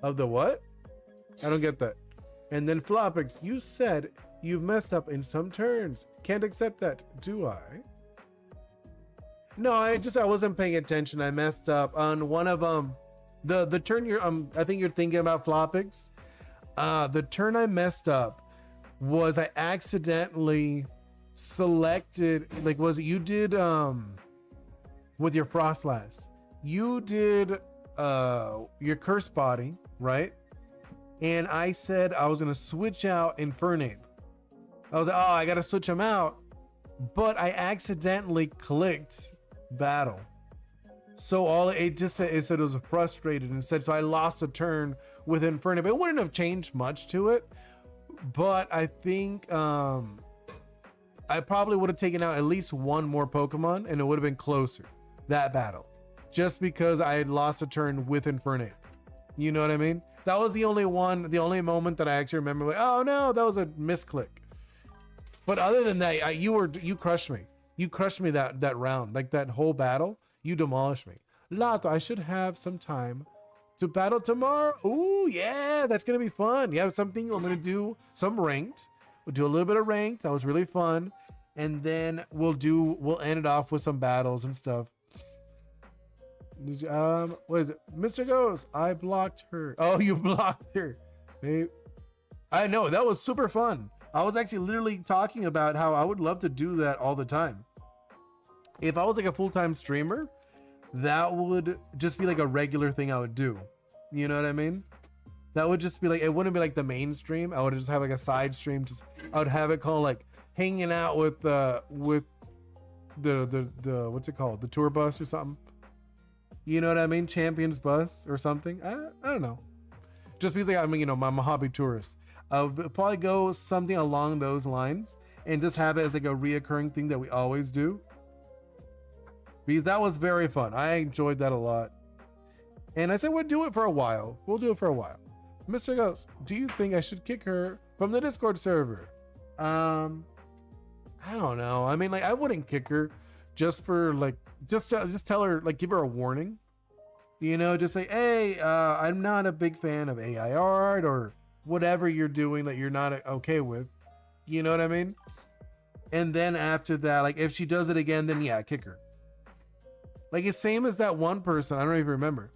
what? I don't get that. And then Flopix, you said you've messed up in some turns. Can't accept that, do I? No, I wasn't paying attention. I messed up on one of the turn I think you're thinking about Flopix. The turn I messed up was I accidentally selected, like, was it you did with your Frostlass, you did your Curse Body, right? And I said I was gonna switch out Infernape. I was like, oh, I gotta switch them out, but I accidentally clicked battle. So it said it was frustrated and said, so I lost a turn with Infernape. It wouldn't have changed much to it, but I think I probably would have taken out at least one more Pokemon and it would have been closer, that battle, just because I had lost a turn with Infernape. You know what I mean? That was the only moment that I actually remember, like, oh no, that was a misclick. But other than that, you crushed me. You crushed me that round, like that whole battle. You demolished me. Lato, I should have some time to battle tomorrow. Ooh, yeah, that's gonna be fun. Yeah, something I'm gonna do some ranked. We'll do a little bit of ranked. That was really fun. And then we'll end it off with some battles and stuff. What is it? Mr. Ghost, I blocked her. Oh, you blocked her. Babe. I know, that was super fun. I was actually literally talking about how I would love to do that all the time. If I was like a full-time streamer, that would just be like a regular thing I would do. You know what I mean? That would just be like, it wouldn't be like the main stream. I would just have like a side stream. I would have it called like hanging out with the what's it called? The tour bus or something. You know what I mean? Champions bus or something. I don't know. Just because like, I'm a hobby tourist. I would probably go something along those lines and just have it as like a reoccurring thing that we always do. Because that was very fun. I enjoyed that a lot. And I said we'll do it for a while. We'll do it for a while. Mr. Ghost, do you think I should kick her from the Discord server? I don't know. I mean, like, I wouldn't kick her just for like, just tell her, like, give her a warning. You know, just say, hey, I'm not a big fan of AI art or whatever you're doing that you're not okay with. You know what I mean? And then after that, like, if she does it again, then yeah, kick her. Like, it's same as that one person. I don't even remember.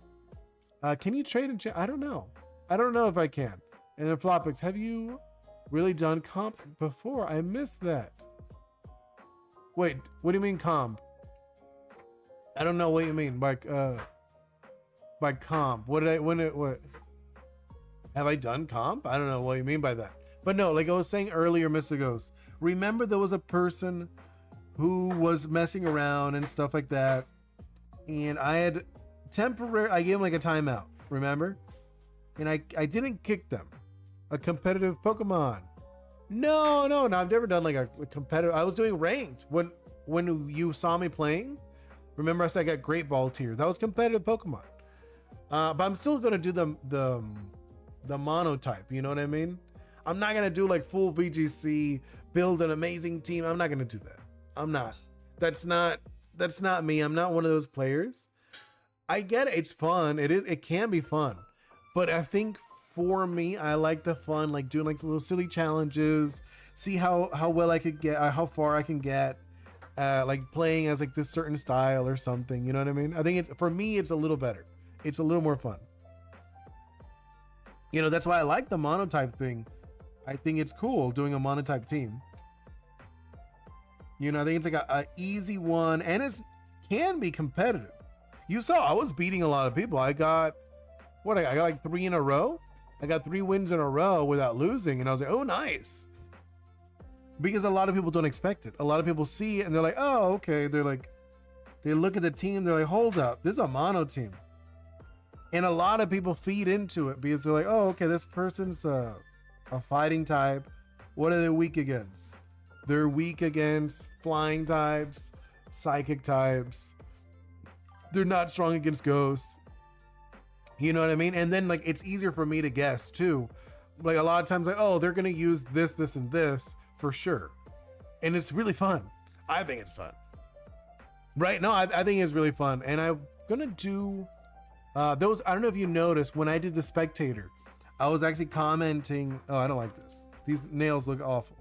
Can you trade and chat? I don't know. I don't know if I can. And then Flopix, have you really done comp before? I missed that. Wait, what do you mean comp? I don't know what you mean by comp. What have I done comp? I don't know what you mean by that. But no, like I was saying earlier, Mr. Ghost, remember there was a person who was messing around and stuff like that. And I had I gave him like a timeout, remember? And I didn't kick them. A competitive Pokemon. No, I've never done like a competitive. I was doing ranked when you saw me playing. Remember I said I got Great Ball tier. That was competitive Pokemon. But I'm still gonna do the mono type, you know what I mean? I'm not gonna do like full VGC, build an amazing team. I'm not gonna do that. I'm not. That's not me. I'm not one of those players. I get it. It's fun. It can be fun. But I think for me, I like the fun, like doing like little silly challenges, see how well I could get, how far I can get, like playing as like this certain style or something. You know what I mean? I think for me, it's a little better. It's a little more fun. You know, that's why I like the monotype thing. I think it's cool doing a monotype team. You know, I think it's like a easy one, and it can be competitive. You saw I was beating a lot of people. I got like 3 in a row. I got 3 wins in a row without losing, and I was like, oh, nice. Because a lot of people don't expect it. A lot of people see it and they're like, oh, okay. They're like, they look at the team, they're like, hold up, this is a mono team. And a lot of people feed into it because they're like, oh, okay, this person's a fighting type. What are they weak against? They're weak against flying types, psychic types. They're not strong against ghosts. You know what I mean? And then like it's easier for me to guess too. Like a lot of times like, oh, they're gonna use this, this, and this for sure. And it's really fun. I think it's fun. Right? No, I think it's really fun. And I'm gonna do those. I don't know if you noticed when I did the spectator, I was actually commenting, oh, I don't like this. These nails look awful.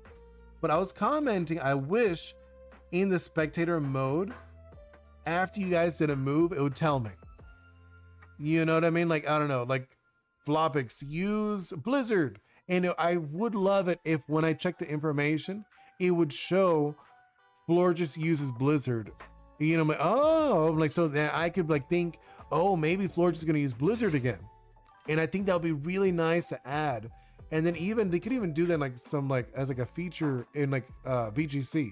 But I was commenting, I wish in the spectator mode, after you guys did a move, it would tell me. You know what I mean? Like, I don't know, like Floppix, use Blizzard. And I would love it if when I check the information, it would show Floor just uses Blizzard. You know, I'm like, oh, like, so that I could like think, oh, maybe Floor just gonna use Blizzard again. And I think that would be really nice to add. And then even, they could even do that like some like, as like a feature in like VGC.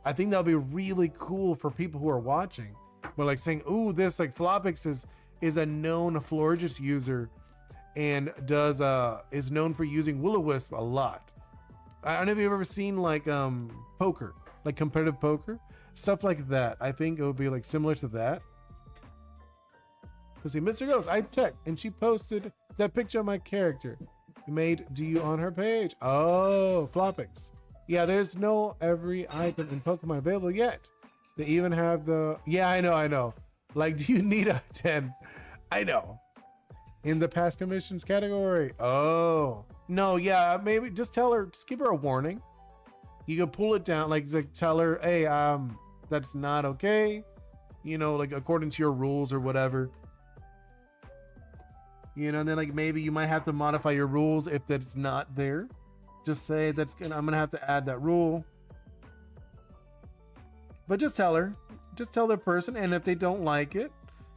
I think that would be really cool for people who are watching. But like saying, ooh, this like Floppix is a known Florges user and is known for using Will-O-Wisp a lot. I don't know if you've ever seen like poker, like competitive poker, stuff like that. I think it would be like similar to that. Let's see, Mr. Ghost, I checked and she posted that picture of my character. Made do you on her page. Oh, Floppix. Yeah, there's no every item in Pokemon available yet. They even have the, yeah, I know. Like, do you need a 10? I know. In the past commissions category. Oh, no, yeah, maybe just tell her, just give her a warning. You can pull it down, like tell her, hey, that's not okay. You know, like according to your rules or whatever. You know, and then like maybe you might have to modify your rules if that's not there. Just say I'm gonna have to add that rule. But just tell her, just tell the person, and if they don't like it,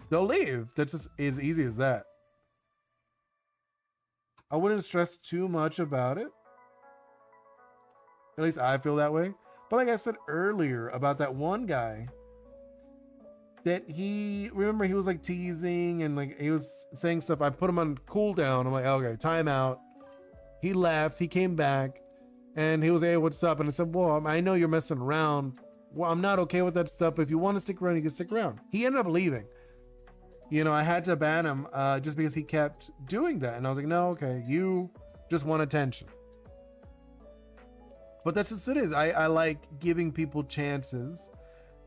they'll leave. That's just as easy as that. I wouldn't stress too much about it. At least I feel that way. But like I said earlier about that one guy that remember he was like teasing and like he was saying stuff. I put him on cooldown. I'm like, okay, timeout. He left, he came back and he was, hey, what's up? And I said, well, I know you're messing around. Well, I'm not okay with that stuff. If you want to stick around, you can stick around. He ended up leaving. You know, I had to ban him just because he kept doing that. And I was like, no, okay, you just want attention. But that's just it is. I like giving people chances.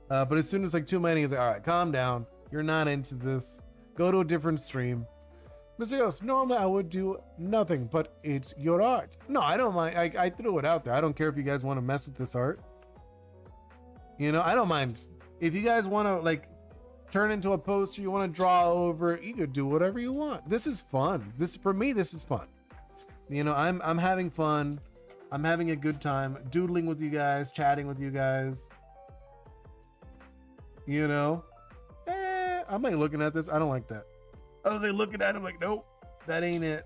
But as soon as like too many, it's like, all right, calm down. You're not into this. Go to a different stream. Mr. Ghost, normally I would do nothing, but it's your art. No, I don't mind. I threw it out there. I don't care if you guys want to mess with this art. You know, I don't mind. If you guys want to like turn into a poster, you want to draw over, you could do whatever you want. This is fun. For me, this is fun. You know, I'm having fun. I'm having a good time doodling with you guys, chatting with you guys. You know, I'm like looking at this. I don't like that. Oh, they looking at him like, nope, that ain't it.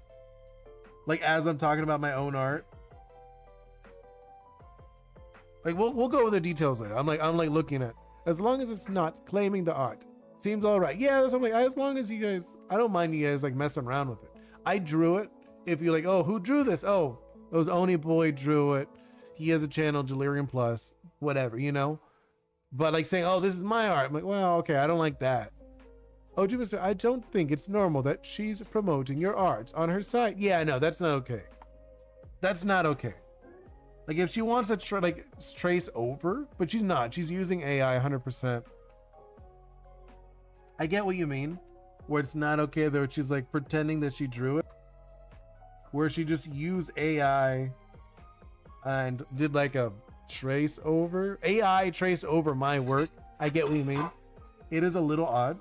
Like as I'm talking about my own art. Like we'll go over the details later. I'm like looking at, as long as it's not claiming the art, seems all right. Yeah, that's something. As long as you guys, I don't mind you guys like messing around with it. I drew it. If you're like, oh, who drew this? Oh, it was Oni Boi drew it. He has a channel, Delirium Plus, whatever, you know. But like saying, oh, this is my art. I'm like, well, okay, I don't like that. Oh, Jimmy, I don't think it's normal that she's promoting your art on her site. Yeah, no, that's not okay. That's not okay. Like if she wants to trace over, but she's not. She's using AI 100%. I get what you mean. Where it's not okay though. She's like pretending that she drew it. Where she just used AI and did like a trace over. AI traced over my work. I get what you mean. It is a little odd.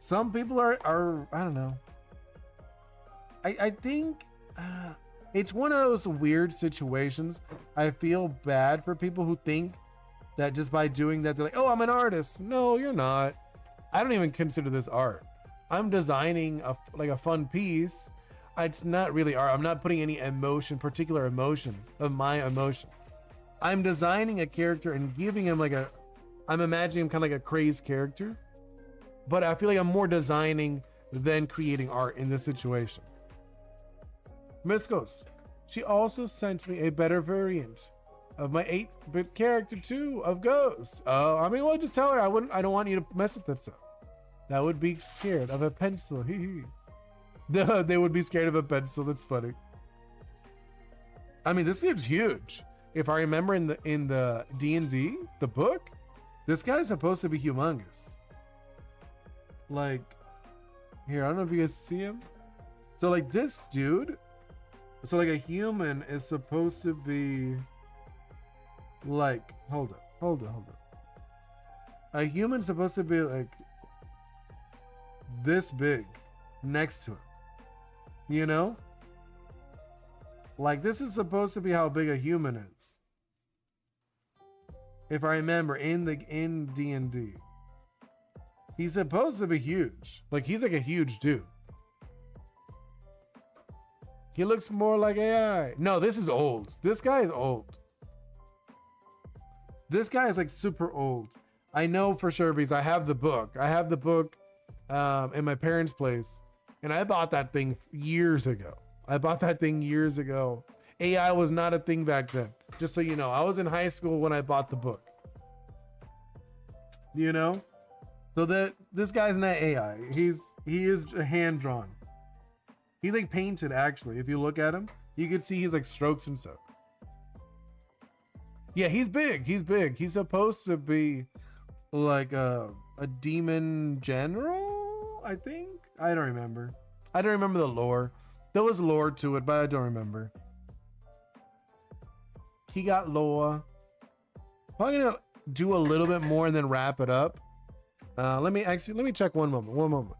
Some people are I don't know. I think it's one of those weird situations. I feel bad for people who think that just by doing that, they're like, oh, I'm an artist. No, you're not. I don't even consider this art. I'm designing a fun piece. It's not really art. I'm not putting any emotion, particular emotion of my emotion. I'm designing a character and giving him I'm imagining him kind of like a crazed character. But I feel like I'm more designing than creating art in this situation. Miskos, she also sent me a better variant of my 8-bit character too of Ghost. Oh, I mean, well, just tell her I don't want you to mess with that stuff. That would be scared of a pencil. They would be scared of a pencil. That's funny. I mean, this game's huge. If I remember in the D&D, the book, this guy's supposed to be humongous. Like, here, I don't know if you guys see him. So like this dude, so like a human is supposed to be like, hold on. A human's supposed to be like this big next to him. You know? Like this is supposed to be how big a human is. If I remember in D&D. He's supposed to be huge. Like he's like a huge dude. He looks more like AI. No, this is old. This guy is old. This guy is like super old. I know for sure because I have the book. I have the book in my parents' place. And I bought that thing years ago. AI was not a thing back then. Just so you know, I was in high school when I bought the book. You know? So that this guy's not AI. He is hand drawn. He's like painted actually. If you look at him, you can see he's like strokes and stuff. Yeah, he's big. He's supposed to be like a demon general, I think. I don't remember the lore. There was lore to it, but I don't remember. He got lore. Probably gonna do a little bit more and then wrap it up. Let me check one moment.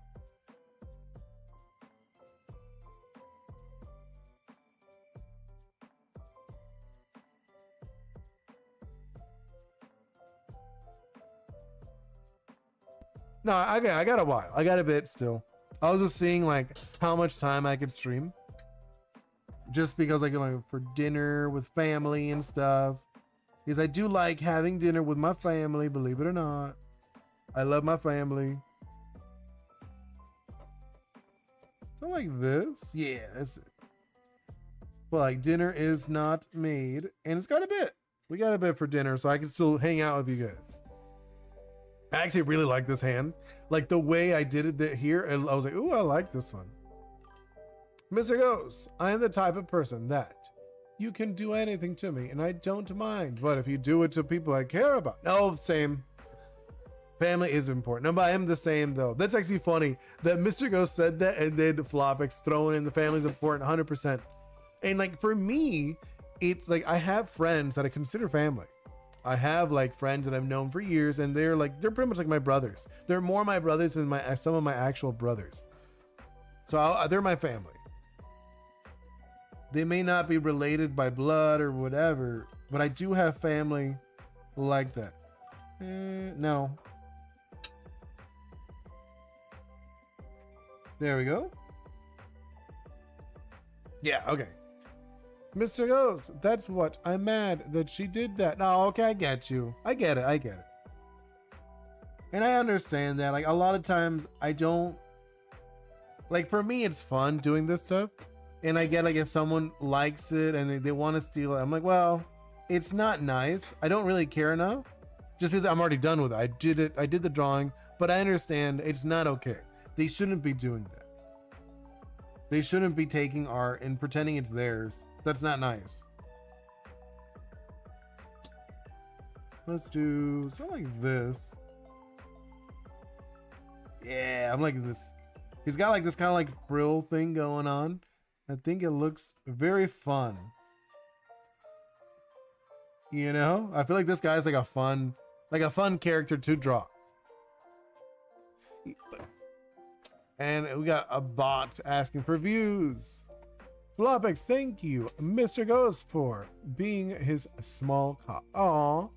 No, I got a while. I got a bit still. I was just seeing like how much time I could stream. Just because like for dinner with family and stuff. Because I do like having dinner with my family, believe it or not. I love my family. So like this. Yeah, that's it. But like dinner is not made. And it's got a bit. We got a bit for dinner, so I can still hang out with you guys. I actually really like this hand. Like the way I did it here, and I was like, ooh, I like this one. Mr. Ghost, I am the type of person that you can do anything to me and I don't mind. But if you do it to people I care about, no, same. Family is important. No, but I am the same though. That's actually funny that Mr. Ghost said that and then Flopix thrown in the family's important 100%. And like for me, it's like I have friends that I consider family. I have like friends that I've known for years and they're pretty much like my brothers. They're more my brothers than some of my actual brothers. So they're my family. They may not be related by blood or whatever, but I do have family like that. No. There we go. Yeah, okay. Mr. Ghost, that's what I'm mad that she did that. No, okay, I get you. I get it. And I understand that. Like, a lot of times I don't, like, for me, it's fun doing this stuff. And I get, like, if someone likes it and they want to steal it, I'm like, well, it's not nice. I don't really care enough just because I'm already done with it. I did the drawing, but I understand it's not okay. They shouldn't be doing that. They shouldn't be taking art and pretending it's theirs. That's not nice. Let's do something like this. Yeah, I'm like this. He's got like this kind of like frill thing going on. I think it looks very fun. You know, I feel like this guy's like a fun character to draw. And we got a bot asking for views. Flopex, thank you, Mr. Ghost, for being his small cop. Aw,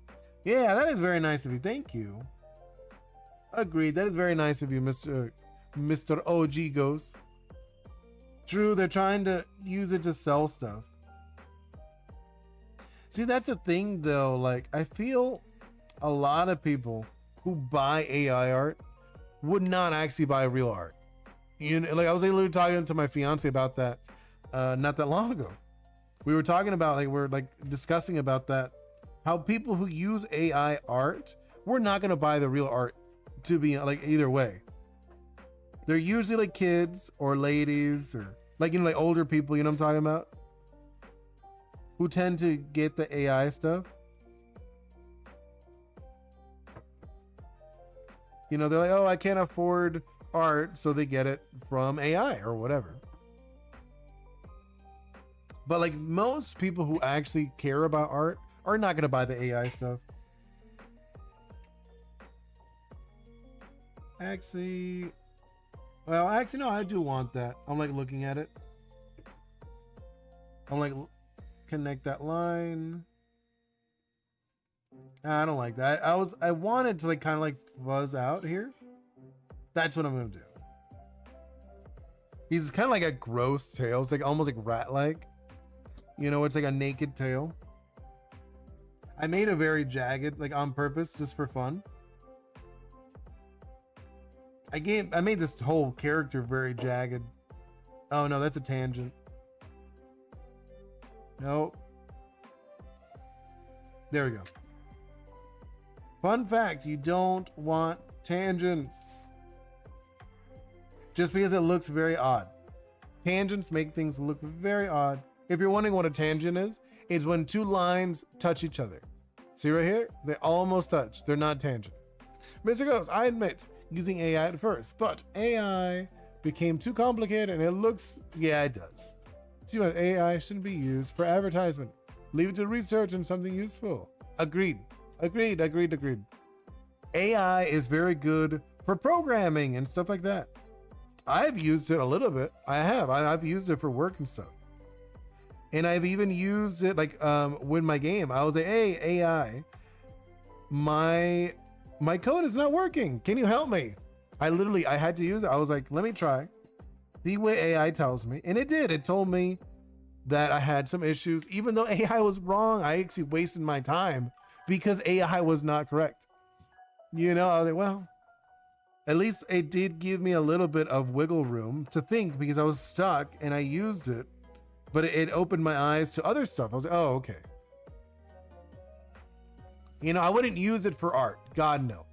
yeah, that is very nice of you. Thank you. Agreed. That is very nice of you, Mr. OG Ghost. True, they're trying to use it to sell stuff. See, that's the thing, though. Like, I feel a lot of people who buy AI art would not actually buy real art. You know, like I was literally talking to my fiance about that not that long ago. We were talking about we're discussing about that, how people who use AI art, we're not gonna buy the real art to be like either way. They're usually like kids or ladies or like older people, you know what I'm talking about? Who tend to get the AI stuff. You know, they're like, oh, I can't afford art, so they get it from AI or whatever. But like most people who actually care about art are not going to buy the AI stuff. Actually, no, I do want that. I'm like looking at it. I'm like, connect that line. I don't like that. I wanted to like kind of like fuzz out here. That's what I'm gonna do. He's kind of like a gross tail. It's like almost like rat-like. You know, it's like a naked tail. I made a very jagged, like on purpose, just for fun. I made this whole character very jagged. Oh no, that's a tangent. Nope. There we go. Fun fact, you don't want tangents. Just because it looks very odd. Tangents make things look very odd. If you're wondering what a tangent is, it's when two lines touch each other. See right here? They almost touch. They're not tangent. Mr. Ghost, I admit, using AI at first, but AI became too complicated and it looks, yeah, it does. Too much AI shouldn't be used for advertisement. Leave it to research and something useful. Agreed. AI is very good for programming and stuff like that. I've used it a little bit. I've used it for work and stuff. And I've even used it like with my game. I was like, hey, AI, my code is not working. Can you help me? I had to use it. I was like, let me try. See what AI tells me. And it did. It told me that I had some issues. Even though AI was wrong, I actually wasted my time because AI was not correct. You know, I was like, well, at least it did give me a little bit of wiggle room to think because I was stuck and I used it, but it opened my eyes to other stuff. I was like, oh, okay. You know, I wouldn't use it for art, God no.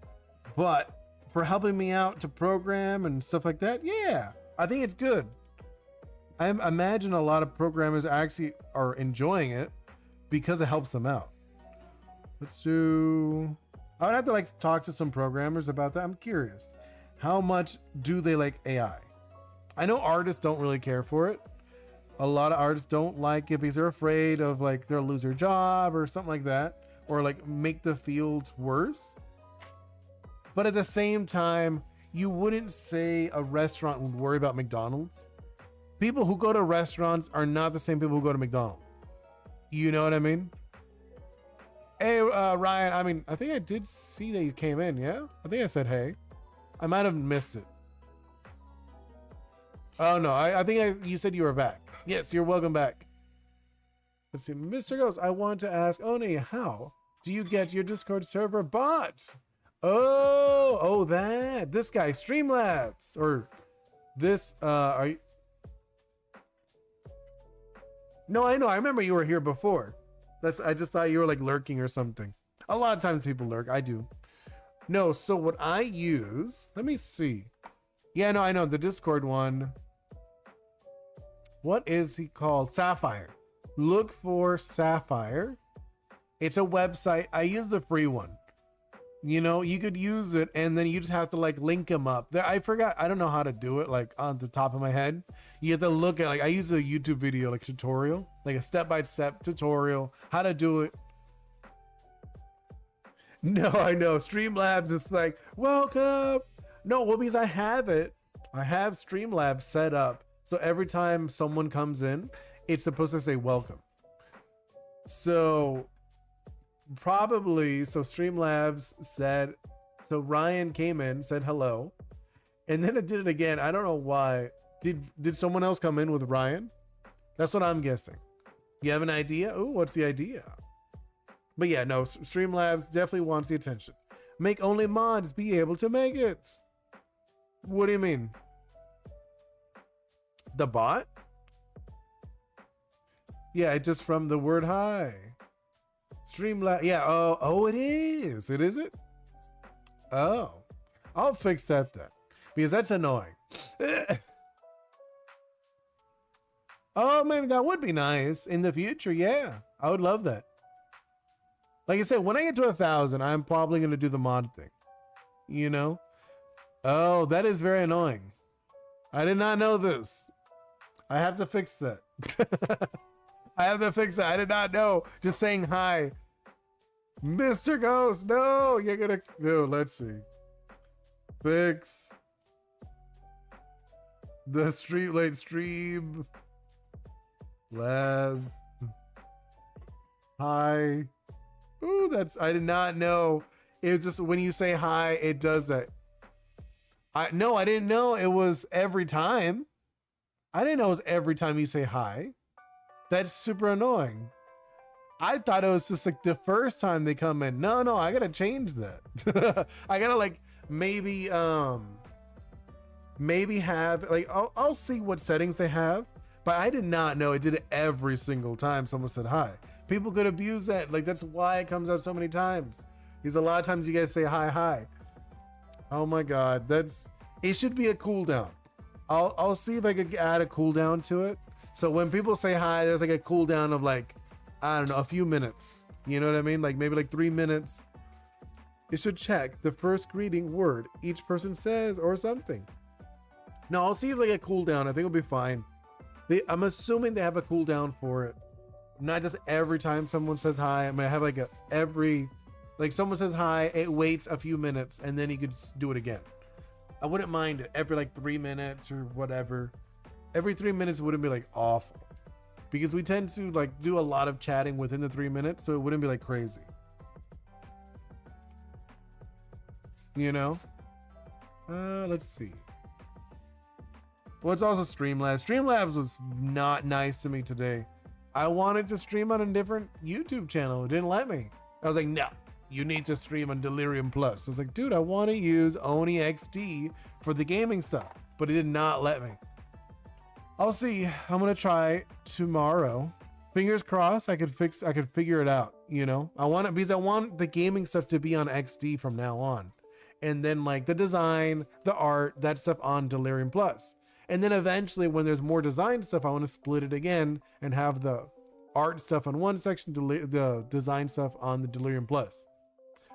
But for helping me out to program and stuff like that, yeah, I think it's good. I imagine a lot of programmers actually are enjoying it because it helps them out. I would have to like talk to some programmers about that. I'm curious. How much do they like AI? I know artists don't really care for it. A lot of artists don't like it because they're afraid of like they'll lose their job or something like that, or like make the fields worse. But at the same time, you wouldn't say a restaurant would worry about McDonald's. People who go to restaurants are not the same people who go to McDonald's. You know what I mean? Hey, Ryan, I think I did see that you came in, yeah? I think I said hey. I might have missed it. Oh, no, I think you said you were back. Yes, you're welcome back. Let's see. Mr. Ghost, I want to ask Oni, how do you get your Discord server bot? Oh, this guy, Streamlabs, or this, are you? No, I know. I remember you were here before. I just thought you were like lurking or something. A lot of times people lurk. I do. No, so what I use, let me see. Yeah, no, I know the Discord one. What is he called? Sapphire. Look for Sapphire. It's a website. I use the free one. You know, you could use it and then you just have to like link them up. I forgot. I don't know how to do it like on the top of my head. You have to look at like, I use a YouTube video, like tutorial, like a step-by-step tutorial, how to do it. No, I know. Streamlabs is like, welcome. No, well, because I have it. I have Streamlabs set up. So every time someone comes in, it's supposed to say welcome. So probably, so Streamlabs said, so Ryan came in, said hello, and then it did it again. I don't know why. Did someone else come in with Ryan? That's what I'm guessing. You have an idea? Oh, what's the idea? But yeah, no, Streamlabs definitely wants the attention. Make only mods be able to make it. What do you mean? The bot? Yeah, it's just from the word hi. Streamlabs, yeah, oh, it is. It is it? Oh, I'll fix that then, because that's annoying. Oh, maybe that would be nice in the future. Yeah, I would love that. Like I said, when I get to 1,000, I'm probably going to do the mod thing, you know? Oh, that is very annoying. I did not know this. I have to fix that. I have to fix that. I did not know. Just saying hi. Mr. Ghost, no, you're gonna go. Let's see. Fix the stream lab. Hi. Ooh, I did not know. It's just when you say hi, it does that. I didn't know it was every time. I didn't know it was every time you say hi. That's super annoying. I thought it was just like the first time they come in. No, I gotta change that. I gotta like maybe have like I'll see what settings they have, but I did not know it did it every single time someone said hi. People could abuse that. Like that's why it comes out so many times. Because a lot of times you guys say hi. Oh my god, it should be a cooldown. I'll see if I could add a cooldown to it. So when people say hi, there's like a cooldown of like, I don't know, a few minutes. You know what I mean? Like maybe like 3 minutes. It should check the first greeting word each person says or something. No, I'll see if like a cooldown. I think it'll be fine. I'm assuming they have a cooldown for it. Not just every time someone says hi. I might have like like someone says hi, it waits a few minutes and then you could do it again. I wouldn't mind it every like 3 minutes or whatever. Every 3 minutes wouldn't be like awful, because we tend to like do a lot of chatting within the 3 minutes, so it wouldn't be like crazy, you know? Let's see. Well, it's also Streamlabs. Streamlabs was not nice to me today. I wanted to stream on a different YouTube channel. It didn't let me. I was like, no, you need to stream on Delirium Plus. I was like, dude, I want to use Oni XD for the gaming stuff, but it did not let me. I'll see. I'm gonna try tomorrow. Fingers crossed. I could figure it out. You know, I want it because I want the gaming stuff to be on XD from now on, and then like the design, the art, that stuff on Delirium Plus. And then eventually, when there's more design stuff, I want to split it again and have the art stuff on one section, the design stuff on the Delirium Plus.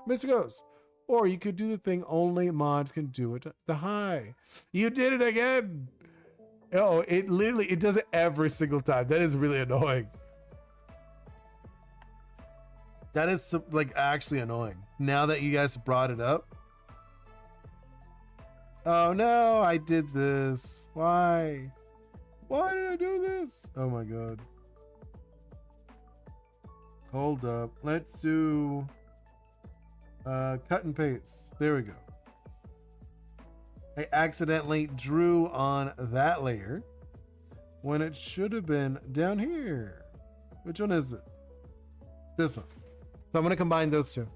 Mr. Ghost, or you could do the thing only mods can do it. The hi, you did it again. Oh, it does it every single time. That is really annoying. That is like actually annoying. Now that you guys brought it up. Oh no, I did this. Why? Why did I do this? Oh my god. Hold up. Let's do cut and paste. There we go. I accidentally drew on that layer when it should have been down here. Which one is it? This one. So I'm gonna combine those two.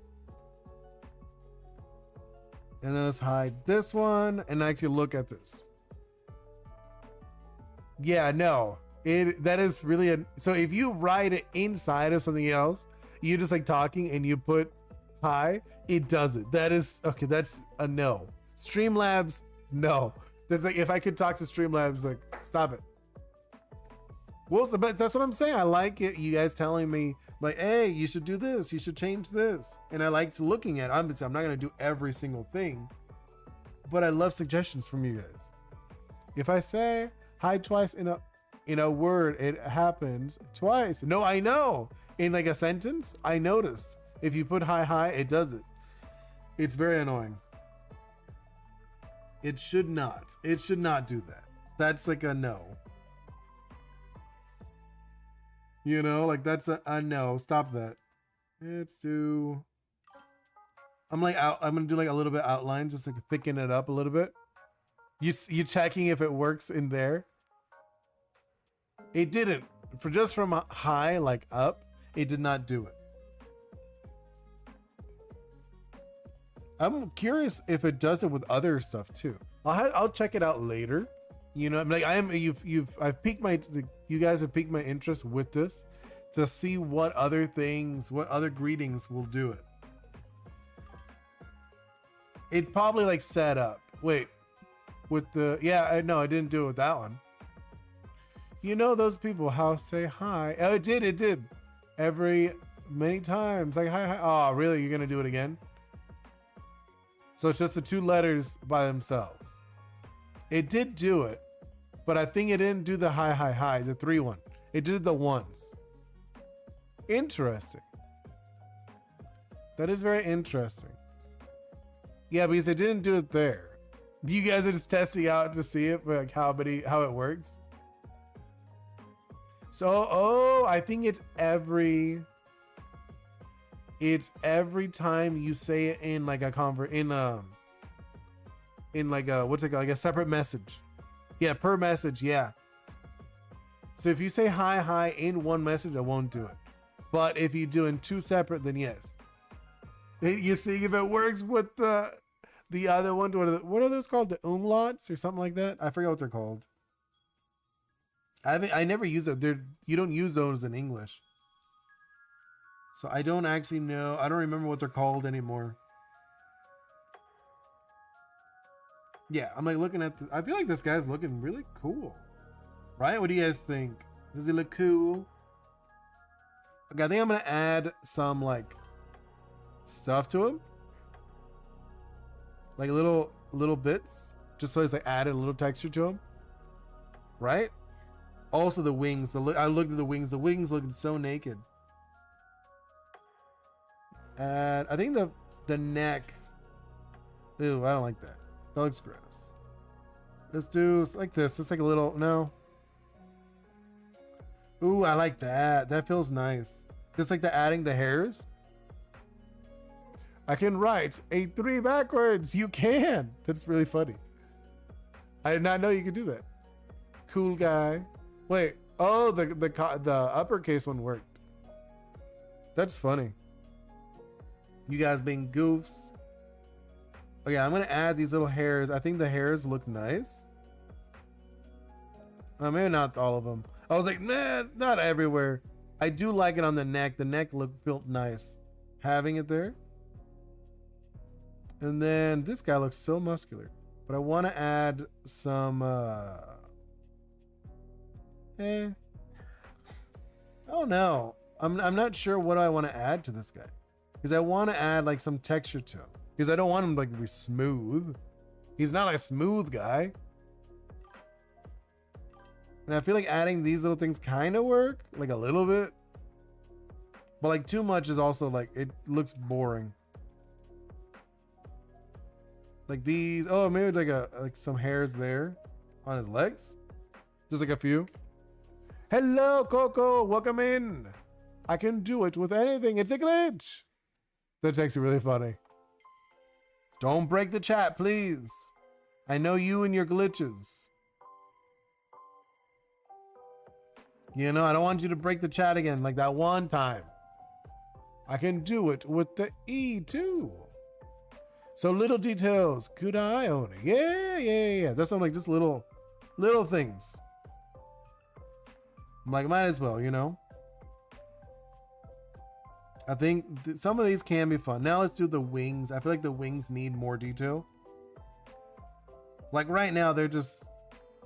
And then let's hide this one and actually look at this. Yeah, no. That is really a, so if you write it inside of something else, you just like talking and you put hi, it does it. That is okay, that's a no. Streamlabs, no. That's like if I could talk to Streamlabs, like stop it. Well, but that's what I'm saying. I like it. You guys telling me like, hey, you should do this, you should change this. And I liked looking at it. I'm not gonna do every single thing, but I love suggestions from you guys. If I say hi twice in a word, it happens twice. No, I know. In like a sentence, I notice. If you put hi, it does it. It's very annoying. It should not. It should not do that. That's like a no. You know, like that's a no. Stop that. Let's do. I'm gonna do like a little bit outline, just like thicken it up a little bit. You checking if it works in there? It didn't. For just from high like up, it did not do it. I'm curious if it does it with other stuff too. I'll check it out later. You know, like I've piqued my, you guys have piqued my interest with this to see what other things, what other greetings will do it. It probably like set up. Wait, with the, yeah, no, I didn't do it with that one. You know those people how say hi. Oh, it did. Every many times. Like hi. Oh, really? You're gonna do it again? So it's just the two letters by themselves. It did do it, but I think it didn't do the hi, the 3 one. It did the ones. Interesting. That is very interesting. Yeah, because it didn't do it there. You guys are just testing out to see it, like how it works. So, oh, I think it's every time you say it in like a in like a, what's it called, like a separate message. Yeah, per message, yeah. So if you say hi in one message, it won't do it. But if you do in 2 separate, then yes. You see if it works with the other one. What are those called? The umlauts or something like that? I forget what they're called. I never use it. You don't use those in English. So I don't actually know. I don't remember what they're called anymore. Yeah, I'm like looking at I feel like this guy's looking really cool. Right? What do you guys think? Does he look cool? Okay, I think I'm gonna add some like stuff to him. Like little bits. Just so it's like added a little texture to him. Right? Also the wings. I looked at the wings. The wings looking so naked. And I think the neck. Ew, I don't like that. That looks gross. Let's do like this. It's like a little, no. Ooh, I like that. That feels nice. Just like adding the hairs. I can write a 3 backwards. You can. That's really funny. I did not know you could do that. Cool guy. Wait. Oh, the uppercase one worked. That's funny. You guys being goofs. Okay, I'm gonna add these little hairs. I think the hairs look nice. Maybe not all of them. I was like, nah, not everywhere. I do like it on the neck. The neck felt nice having it there. And then this guy looks so muscular, but I want to add some. I don't know. I'm not sure what I want to add to this guy, because I want to add like some texture to him. Because I don't want him like to be smooth. He's not a smooth guy. And I feel like adding these little things kind of work, like a little bit. But like too much is also like, it looks boring. Like these, oh, maybe like some hairs there on his legs. Just like a few. Hello, Coco, welcome in. I can do it with anything, it's a glitch. That's actually really funny. Don't break the chat, please. I know you and your glitches. You know, I don't want you to break the chat again like that one time. I can do it with the E too. So little details. Good eye, Oni. Yeah. That's something like just little things. I'm like, might as well, you know. I think some of these can be fun. Now let's do the wings. I feel like the wings need more detail. Like right now, they're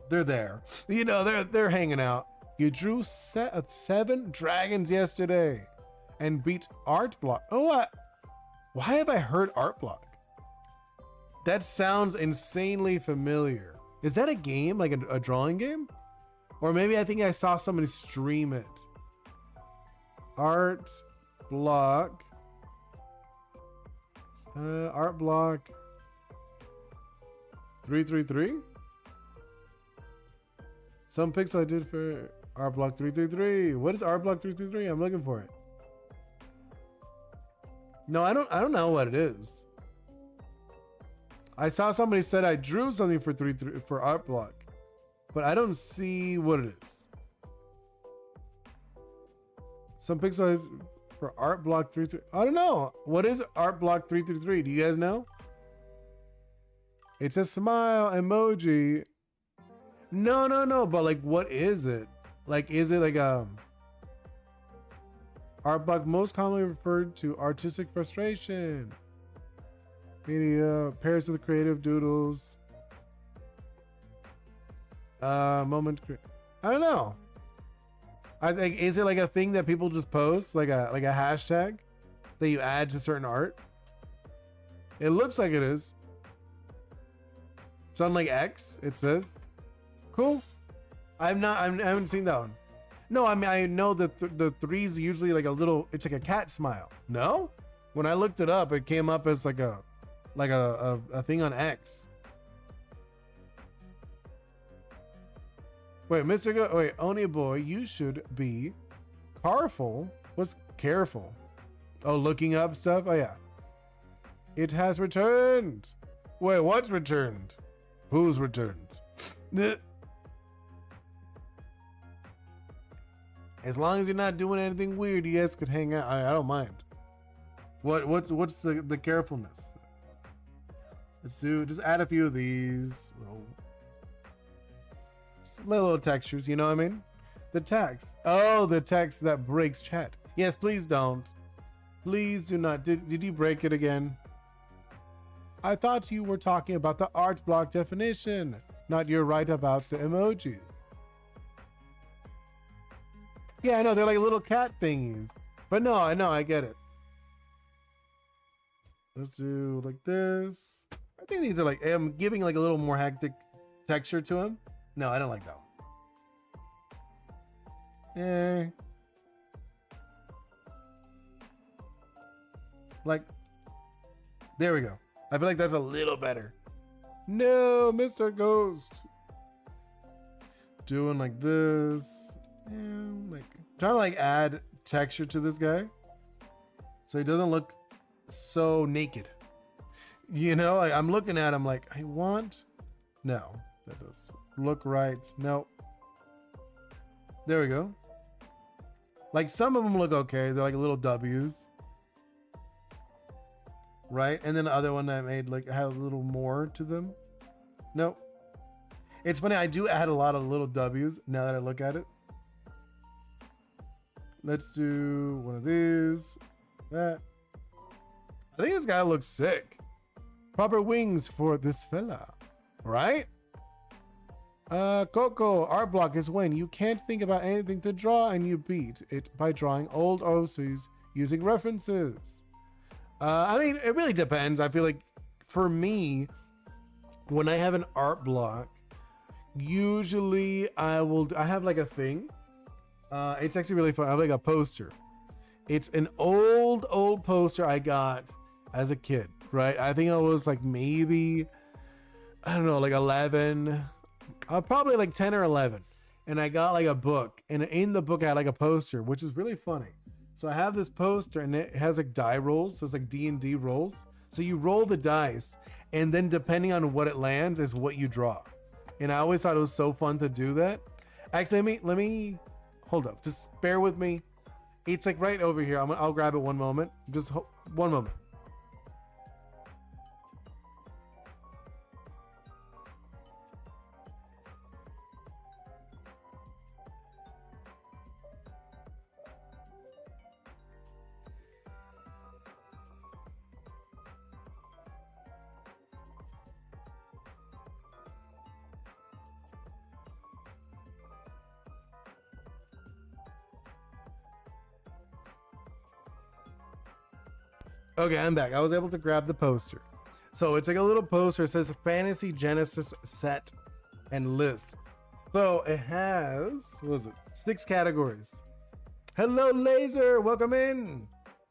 there. You know, they're hanging out. You drew 7 dragons yesterday and beat Art Block. Oh, why have I heard Art Block? That sounds insanely familiar. Is that a game, like a drawing game? Or maybe I think I saw somebody stream it. Art Block. Art Block 333. Some pixel I did for Art Block 333. What is Art Block 333? I'm looking for it. No, I don't know what it is. I saw somebody said I drew something for Art Block, but I don't see what it is. Some pixel for Art Block 333. I don't know. What is Art Block 333? Do you guys know? It's a smile emoji. No. But like, what is it? Like, is it like Art Block most commonly referred to artistic frustration. Media pairs of the creative doodles. Moment. I don't know. I think, is it like a thing that people just post, like a hashtag that you add to certain art? It looks like it is. It's on like X. It says. Cool. I haven't seen that one. No, I mean I know that the 3's usually like a little. It's like a cat smile. No, when I looked it up, it came up as like a thing on X. Wait, wait, Oni Boi, you should be careful. What's careful? Oh, looking up stuff? Oh, yeah. It has returned. Wait, what's returned? Who's returned? As long as you're not doing anything weird, you guys could hang out. I don't mind. What's the carefulness? Let's just add a few of these little textures, you know what I mean? The text. Oh, the text that breaks chat. Yes, please don't. Please do not. Did you break it again? I thought you were talking about the art block definition, not you're right about the emoji. Yeah, I know, they're like little cat thingies. But no, I know, I get it. Let's do like this. I think these are like, I'm giving like a little more hectic texture to them. No, I don't like that one. Eh. Like, there we go. I feel like that's a little better. No, Mr. Ghost. Doing like this. And like, trying to like add texture to this guy. So he doesn't look so naked. You know, like, I'm looking at him like, I want. No, that does look right. No. There we go. Like some of them look okay. They're like little W's. Right? And then the other one I made like had a little more to them. Nope. It's funny, I do add a lot of little W's now that I look at it. Let's do one of these. That. I think this guy looks sick. Proper wings for this fella. Right? Coco, art block is when you can't think about anything to draw and you beat it by drawing old OCs using references. I mean, it really depends. I feel like for me, when I have an art block, usually I have like a thing. It's actually really fun. I have like a poster. It's an old poster I got as a kid, right? I think I was like maybe, I don't know, like 11, probably like 10 or 11. And I got like a book, and in the book I had like a poster, which is really funny. So I have this poster and it has like die rolls. So it's like D&D rolls. So you roll the dice, and then depending on what it lands is what you draw. And I always thought it was so fun to do that. Actually, let me Hold up. Just bear with me. It's like right over here. I'll grab it one moment. Just one moment. Okay, I'm back. I was able to grab the poster. So it's like a little poster. It says Fantasy Genesis Set and List. So it has, what is it? 6 categories. Hello, Laser. Welcome in.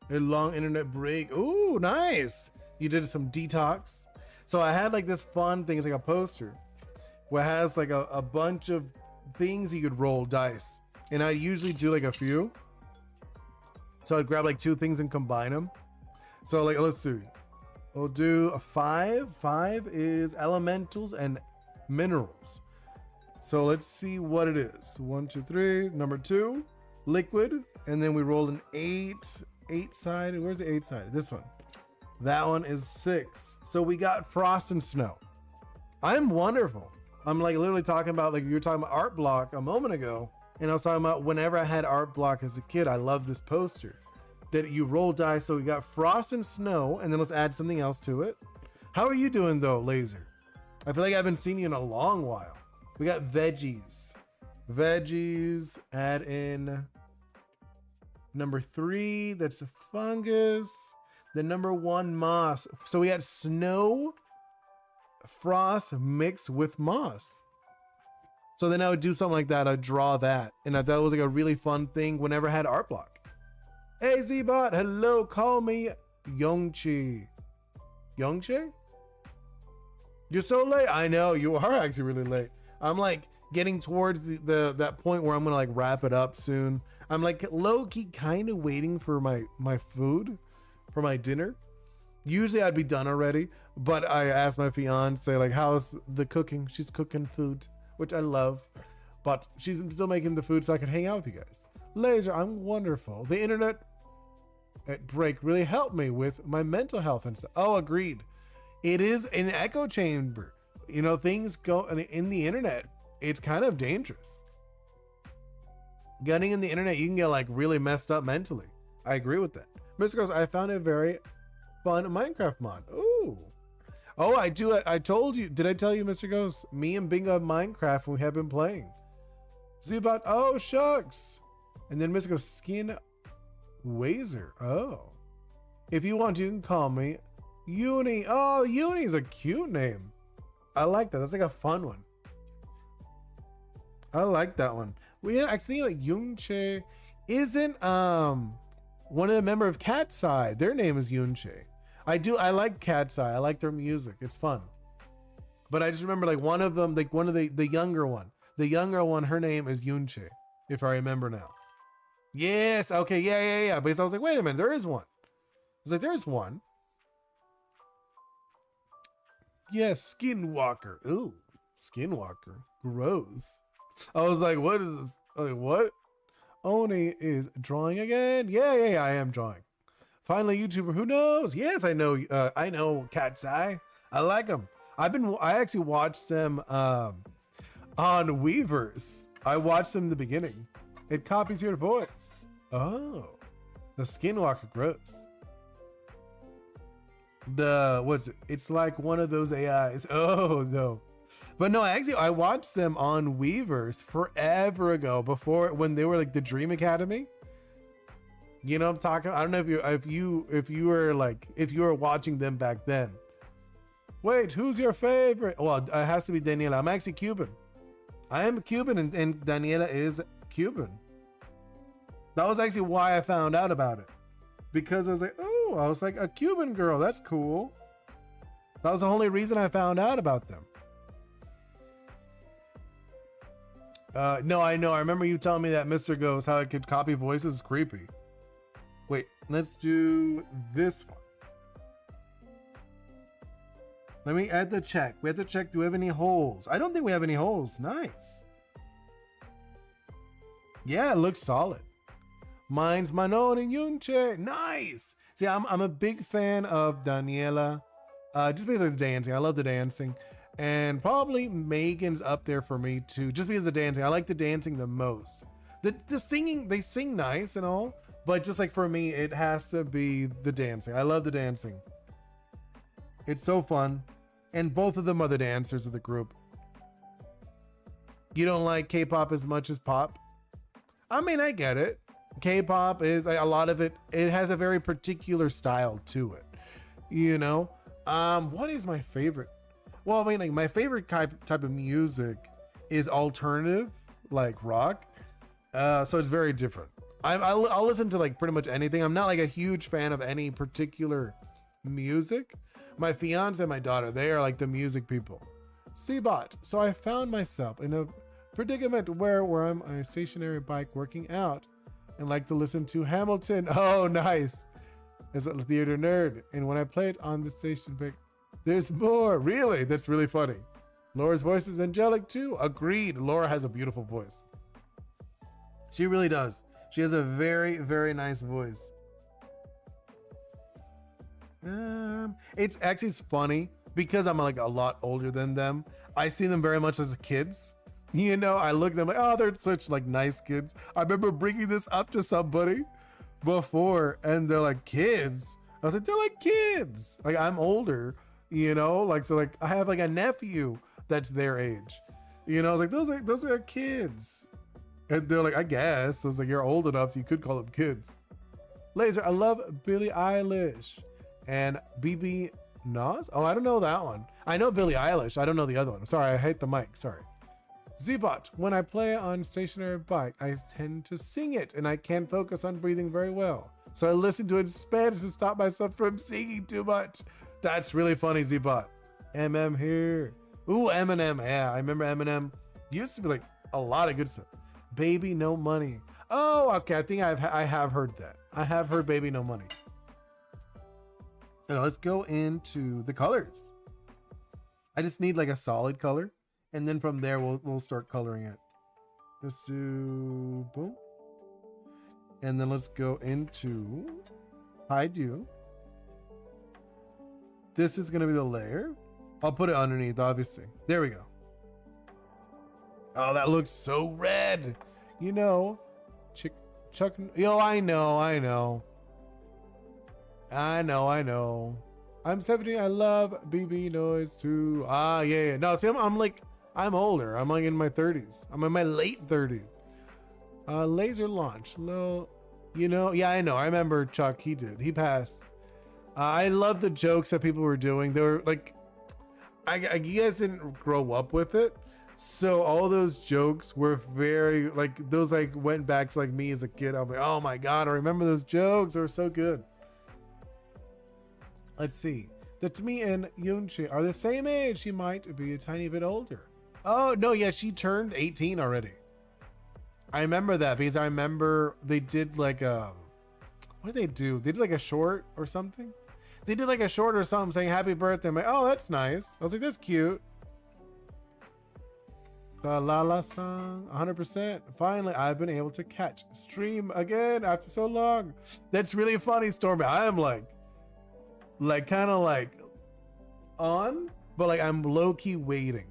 A long internet break. Ooh, nice. You did some detox. So I had like this fun thing. It's like a poster where it has like a bunch of things you could roll dice. And I usually do like a few. So I'd grab like 2 things and combine them. So like, let's see. We'll do a 5. 5 is elementals and minerals. So let's see what it is. 1, 2, 3. Number 2, liquid. And then we rolled an 8. 8-sided. Where's the 8-sided? This one. That one is 6. So we got frost and snow. I'm wonderful. I'm like literally talking about, like you were talking about art block a moment ago. And I was talking about whenever I had art block as a kid, I loved this poster. That you roll dice. So we got frost and snow, and then let's add something else to it. How are you doing though, Laser? I feel like I haven't seen you in a long while. We got veggies. Veggies, add in number 3, that's a fungus. The number 1, moss. So we got snow, frost mixed with moss. So then I would do something like that. I'd draw that. And I thought it was like a really fun thing whenever I had art block. Hey Z-Bot, hello, call me Yongchi. Yongche? You're so late. I know, you are actually really late. I'm like getting towards that point where I'm gonna like wrap it up soon. I'm like low-key kind of waiting for my food, for my dinner. Usually I'd be done already, but I asked my fiance like, how's the cooking? She's cooking food, which I love, but she's still making the food so I can hang out with you guys. Laser, I'm wonderful. The internet at break really helped me with my mental health and stuff. Oh, agreed. It is an echo chamber. You know, things go in the internet. It's kind of dangerous. Getting in the internet, you can get like really messed up mentally. I agree with that. Mr. Ghost, I found a very fun Minecraft mod. Ooh. Oh, I do. I told you. Did I tell you, Mr. Ghost? Me and Bingo have Minecraft we have been playing. See about, oh, shucks. And then Mr. Ghost, Skin Wazer. Oh. If you want to, you can call me Uni. Oh, Uni is a cute name. I like that. That's like a fun one. I like that one. Well, yeah, actually, like Yunche isn't one of the member of Cat's Eye. Their name is Yunche. I like Cat's Eye. I like their music. It's fun. But I just remember like one of them, like one of the younger one. The younger one, her name is Yunche, if I remember now. Yes, okay, yeah. Because I was like, wait a minute, there is one. I was like, there's one. Yes, Skinwalker. Ooh, Skinwalker. Gross. I was like, what is this? I was like, what? Oni is drawing again. Yeah, I am drawing. Finally, YouTuber. Who knows? Yes, I know. I know Cat's Eye. I like them. I actually watched them on Weavers. I watched them in the beginning. It copies your voice. Oh, the Skinwalker gross. What's it? It's like one of those AIs. Oh no. But no, actually, I watched them on Weavers forever ago, when they were like the Dream Academy. You know what I'm talking? I don't know if you were watching them back then. Wait, who's your favorite? Well, it has to be Daniela. I'm actually Cuban. I am Cuban, and Daniela is Cuban. That was actually why I found out about it, because I was like, oh, I was like a Cuban girl. That's cool. That was the only reason I found out about them. No, I know. I remember you telling me that Mr. Ghost, how it could copy voices is creepy. Wait, let's do this one. Let me add the check. We have to check, do we have any holes? I don't think we have any holes. Nice. Yeah, it looks solid. Mine's Manon and Yunche. Nice. See, I'm a big fan of Daniela, just because of the dancing. I love the dancing, and probably Megan's up there for me too, just because of the dancing. I like the dancing the most. The singing, they sing nice and all, but just like for me, it has to be the dancing. I love the dancing. It's so fun, and both of them are the dancers of the group. You don't like K-pop as much as pop? I mean, I get it. K-pop is like, a lot of it. It has a very particular style to it. You know, what is my favorite? Well, I mean, like my favorite type of music is alternative, like rock. So it's very different. I'll listen to like pretty much anything. I'm not like a huge fan of any particular music. My fiance and my daughter, they are like the music people. Cbot. So I found myself in a predicament where I'm on a stationary bike working out and like to listen to Hamilton. Oh, nice. As a theater nerd. And when I play it on the station bike, there's more. Really? That's really funny. Laura's voice is angelic too. Agreed. Laura has a beautiful voice. She really does. She has a very, very nice voice. It's actually funny because I'm like a lot older than them. I see them very much as kids. You know, I look at them like, oh, they're such like nice kids. I remember bringing this up to somebody before and they're like, kids? I was like, they're like kids. Like I'm older, you know, like, so like I have like a nephew that's their age. You know, I was like, those are kids. And they're like, I guess. I was like, you're old enough, you could call them kids. Laser, I love Billie Eilish and BB Nas. Oh, I don't know that one. I know Billie Eilish. I don't know the other one. Sorry, I hate the mic. Sorry. Zbot, when I play on stationary bike, I tend to sing it and I can't focus on breathing very well. So I listen to it in Spanish to stop myself from singing too much. That's really funny, Zbot. MM here. Ooh, Eminem. Yeah, I remember Eminem. Used to be like a lot of good stuff. Baby No Money. Oh, okay. I think I have heard that. I have heard Baby No Money. Now let's go into the colors. I just need like a solid color. And then from there, we'll start coloring it. Let's do boom. And then let's go into hide you. This is going to be the layer. I'll put it underneath, obviously. There we go. Oh, that looks so red. You know, Chuck. Yo, I know. I'm 17. I love BB noise too. Ah, yeah. No, see, I'm older. I'm like in my 30s. I'm in my late 30s. Laser launch. No, you know, yeah, I know. I remember Chuck. He passed. I love the jokes that people were doing. They were like, you guys didn't grow up with it. So all those jokes were very like those like went back to like me as a kid. I'm like, oh my God, I remember those jokes. They were so good. Let's see. That me and Yunchi are the same age. She might be a tiny bit older. Oh no, yeah, she turned 18 already. I remember that because I remember they did like what did they do? They did like a short or something. They did like a short or something saying happy birthday. I'm like, oh, that's nice. I was like, that's cute. The Lala song, 100%. Finally, I've been able to catch stream again after so long. That's really funny, Stormy. I am like kind of like on, but like I'm low-key waiting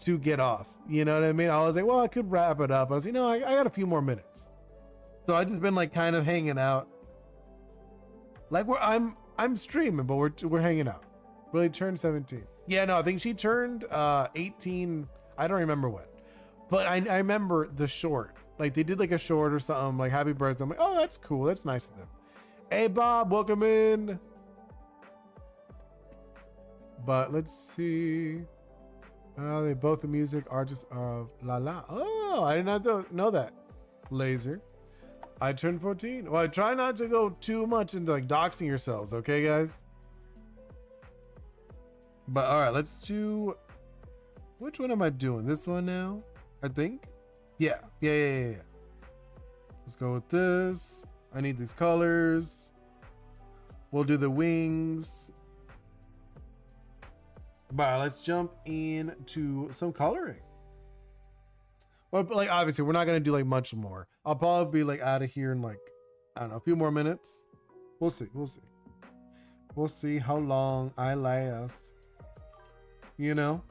to get off. You know what I mean? I was like, well, I could wrap it up. I was, I got a few more minutes. So I just been like kind of hanging out. Like I'm streaming, but we're hanging out. Really turned 17. Yeah, no, I think she turned 18. I don't remember when. But I remember the short. Like they did like a short or something, like happy birthday. I'm like, oh, that's cool. That's nice of them. Hey Bob, welcome in. But let's see. They both the music artists of La La. Oh, I did not know that. Laser. I turned 14. Well, I try not to go too much into like doxing yourselves, okay, guys? But all right, let's do. Which one am I doing? This one now, I think. Yeah. Let's go with this. I need these colors. We'll do the wings. But let's jump into some coloring. Well, but like obviously we're not gonna do like much more. I'll probably be like out of here in like, I don't know, a few more minutes. We'll see. We'll see. We'll see how long I last. You know?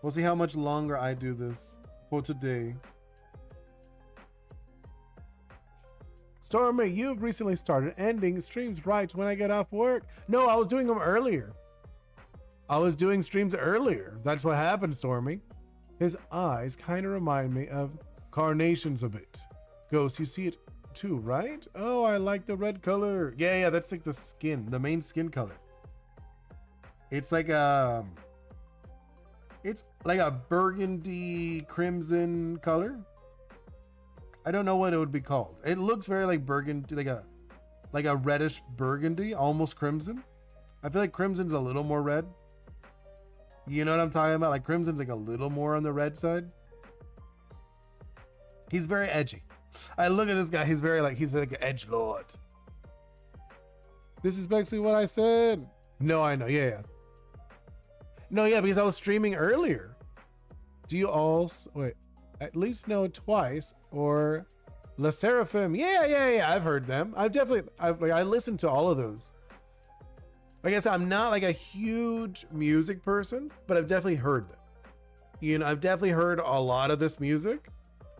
We'll see how much longer I do this for today. Stormy, you've recently started ending streams right when I get off work. No, I was doing them earlier. I was doing streams earlier. That's what happened, Stormy. His eyes kind of remind me of carnations a bit. Ghost, you see it too, right? Oh, I like the red color. Yeah, that's like the skin, the main skin color. It's like a burgundy crimson color. I don't know what it would be called. It looks very like burgundy, like a reddish burgundy, almost crimson. I feel like crimson's a little more red. You know what I'm talking about? Like crimson's like a little more on the red side. He's very edgy. I look at this guy, he's like an edge lord. This is basically what I said. No, I know, yeah. No, yeah, because I was streaming earlier. Do you also, wait, at least know twice or La Seraphim? Yeah, I've heard them. I listened to all of those. Like I said, I'm not like a huge music person, but I've definitely heard them. You know, I've definitely heard a lot of this music.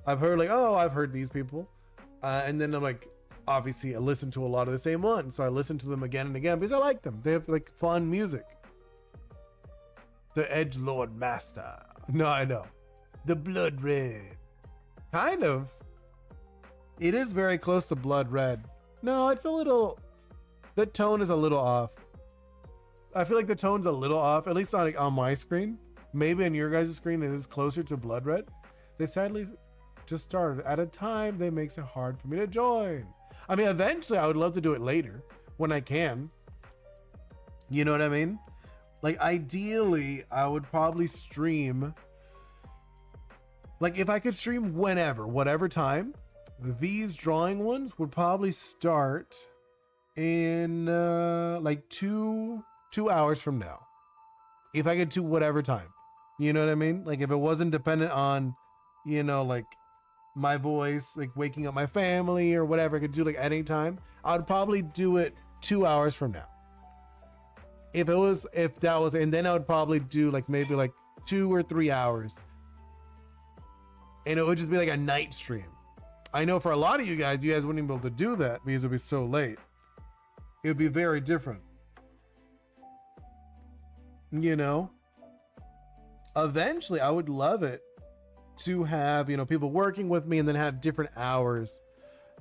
I've heard like, oh, I've heard these people. And then I'm like, obviously I listen to a lot of the same ones. So I listen to them again and again because I like them. They have like fun music. The Edgelord Master. No, I know. The Blood Red. Kind of. It is very close to Blood Red. No, it's a little, the tone is a little off. I feel like the tone's a little off, at least on my screen. Maybe on your guys' screen it is closer to Blood Red. They sadly just started at a time that makes it hard for me to join. I mean, eventually I would love to do it later when I can. You know what I mean? Like ideally, I would probably stream. Like if I could stream whenever, whatever time, these drawing ones would probably start in like two hours from now. If I could do whatever time, you know what I mean? Like if it wasn't dependent on, you know, like my voice, like waking up my family or whatever I could do like at any time, I would probably do it 2 hours from now. If that was, and then I would probably do like maybe like 2 or 3 hours. And it would just be like a night stream. I know for a lot of you guys wouldn't be able to do that because it'd be so late. It would be very different. You know? Eventually, I would love it to have, you know, people working with me and then have different hours,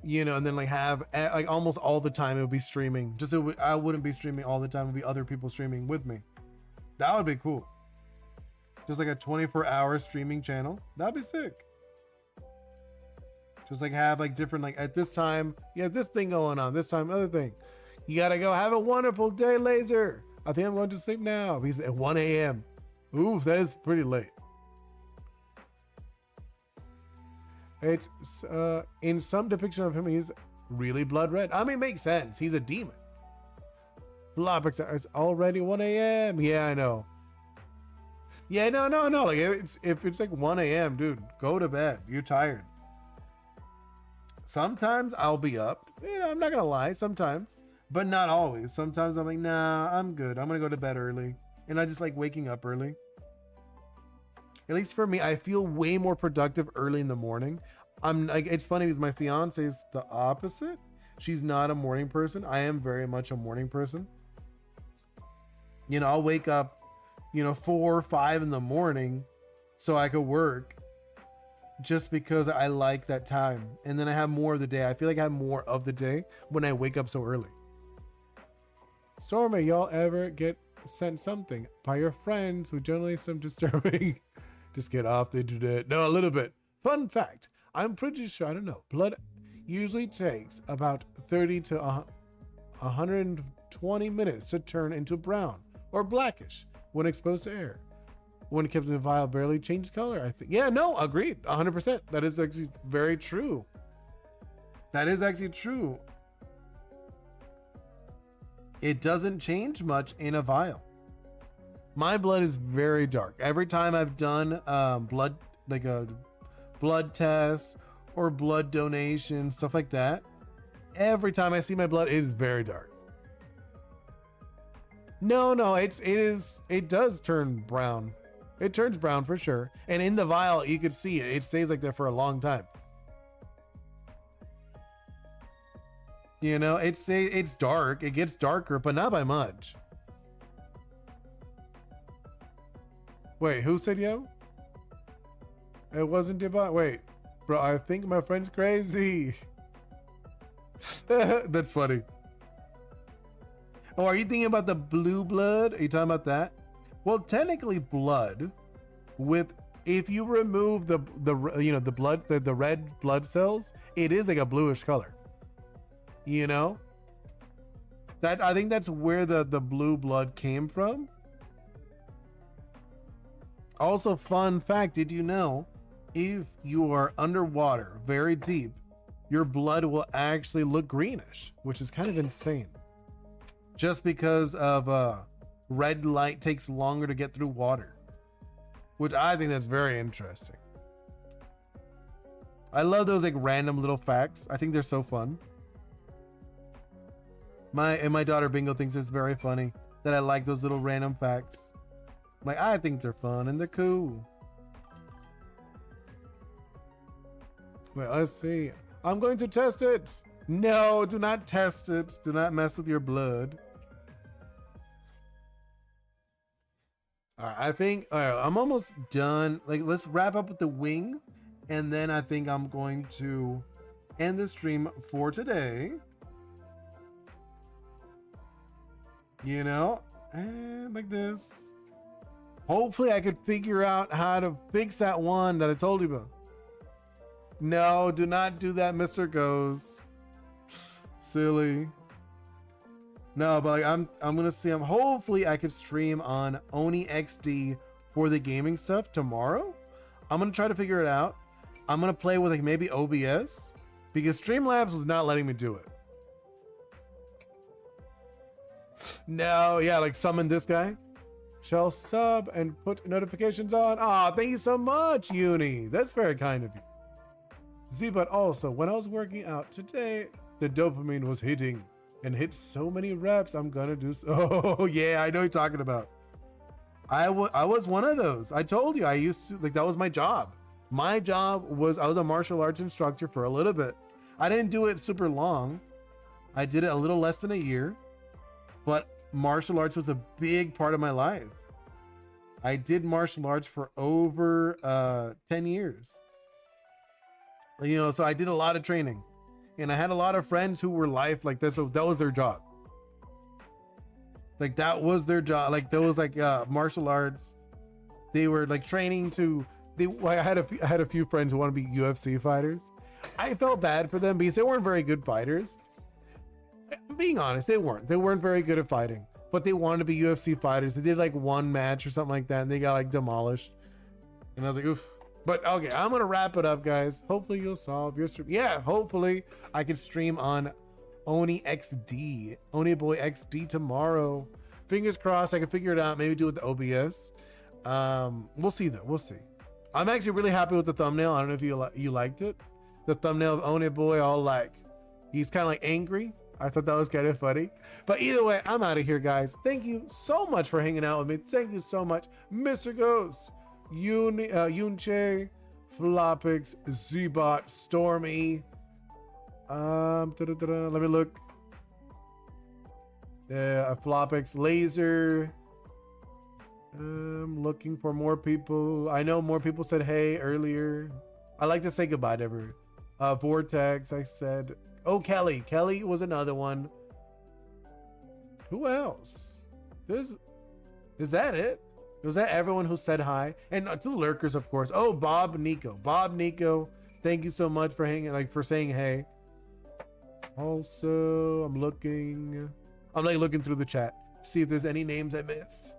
you know, and then like have like almost all the time it would be streaming. I wouldn't be streaming all the time. It would be other people streaming with me. That would be cool. Just like a 24-hour streaming channel. That'd be sick. Just like have like different, like at this time, you have this thing going on, this time, other thing. You gotta go have a wonderful day, Laser. I think I'm going to sleep now. He's at 1 a.m. Ooh, that is pretty late. It's in some depiction of him, he's really blood red. I mean, it makes sense. He's a demon. Flopix, it's already 1 a.m. Yeah, I know. Yeah, no. Like if it's like 1 a.m., dude, go to bed. You're tired. Sometimes I'll be up. You know, I'm not gonna lie. Sometimes, but not always. Sometimes I'm like, nah, I'm good. I'm gonna go to bed early, and I just like waking up early. At least for me, I feel way more productive early in the morning. I'm like, it's funny because my fiance is the opposite. She's not a morning person. I am very much a morning person. You know, I'll wake up, you know, 4 or 5 in the morning so I could work just because I like that time. And then I have more of the day. I feel like I have more of the day when I wake up so early. Stormy, y'all ever get sent something by your friends who generally some disturbing? Just get off the internet. No, a little bit. Fun fact. I'm pretty sure, I don't know. Blood usually takes about 30 to 120 minutes to turn into brown or blackish when exposed to air. When kept in a vial, barely changes color, I think. Yeah, no, agreed. 100%. That is actually very true. That is actually true. It doesn't change much in a vial. My blood is very dark. Every time I've done blood test or blood donation, stuff like that. Every time I see my blood, it is very dark. No, it does turn brown. It turns brown for sure. And in the vial, you could see it. It stays like that for a long time. You know, it's dark. It gets darker, but not by much. Wait, who said yo? It wasn't Devon. Wait, bro, I think my friend's crazy. That's funny. Oh, are you thinking about the blue blood? Are you talking about that? Well, technically blood if you remove the red blood cells, it is like a bluish color. You know? That I think that's where the blue blood came from. Also, fun fact, did you know if you are underwater very deep, your blood will actually look greenish, which is kind of insane. Just because of red light takes longer to get through water, which I think that's very interesting. I love those like random little facts. I think they're so fun. My daughter Bingo thinks it's very funny that I like those little random facts. Like, I think they're fun and they're cool. Wait, let's see. I'm going to test it. No, do not test it. Do not mess with your blood. All right, I think I'm almost done. Like, let's wrap up with the wing, and then I think I'm going to end the stream for today. You know, and like this. Hopefully I could figure out how to fix that one that I told you about. No, do not do that, Mr. Goes. Silly. No, but like I'm gonna see him. Hopefully I could stream on Oni XD for the gaming stuff tomorrow. I'm gonna try to figure it out. I'm gonna play with like maybe OBS because Streamlabs was not letting me do it. No, yeah, like summon this guy. Shall sub and put notifications on. Ah, thank you so much, Uni. That's very kind of you. Z, but also when I was working out today, the dopamine was hitting and hit so many reps. I'm gonna do so. Oh yeah, I know what you're talking about. I was one of those. I told you I used to, like, that was my job. My job was, I was a martial arts instructor for a little bit. I didn't do it super long. I did it a little less than a year, but martial arts was a big part of my life. I did martial arts for over 10 years. You know, so I did a lot of training, and I had a lot of friends who were like this. So that was their job. Like that was their job. Like those martial arts, they were like training to. I had a few friends who want to be UFC fighters. I felt bad for them because they weren't very good fighters. Being honest, they weren't. They weren't very good at fighting, but they wanted to be UFC fighters. They did like one match or something like that, and they got like demolished. And I was like, oof. But okay, I'm gonna wrap it up, guys. Hopefully you'll solve your stream. Yeah, hopefully I can stream on Oni XD, Oni Boi XD tomorrow. Fingers crossed I can figure it out. Maybe do it with the OBS. We'll see though. We'll see. I'm actually really happy with the thumbnail. I don't know if you liked it. The thumbnail of Oni Boi, all like, he's kind of like angry. I thought that was kind of funny. But either way, I'm out of here, guys. Thank you so much for hanging out with me. Thank you so much, Mr. Ghost, Yunche, Flopix, Zbot, Stormy. Let me look. Flopix, Laser. Looking for more people. I know more people said hey earlier. I like to say goodbye to everyone. Vortex, I said. Oh, Kelly. Kelly was another one. Who else? Is that it? Was that everyone who said hi? And to the lurkers, of course. Oh, Bob Nico. Bob Nico, thank you so much for for saying hey. Also, I'm like looking through the chat to see if there's any names I missed.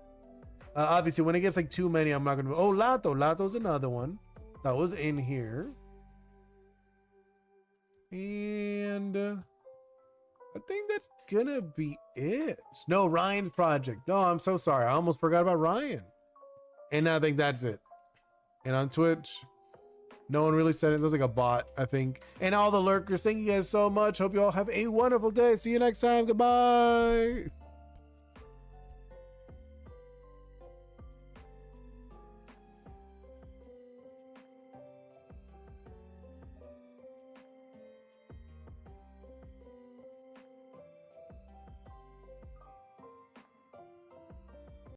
Obviously, when it gets like too many, I'm not gonna. Oh, Lato. Lato's another one that was in here. And I think that's gonna be it. No, Ryan's project. Oh, I'm so sorry. I almost forgot about Ryan. And I think that's it. And on Twitch, No one really said it. There's like a bot, I think. And all the lurkers, thank you guys so much. Hope you all have a wonderful day. See you next time. Goodbye.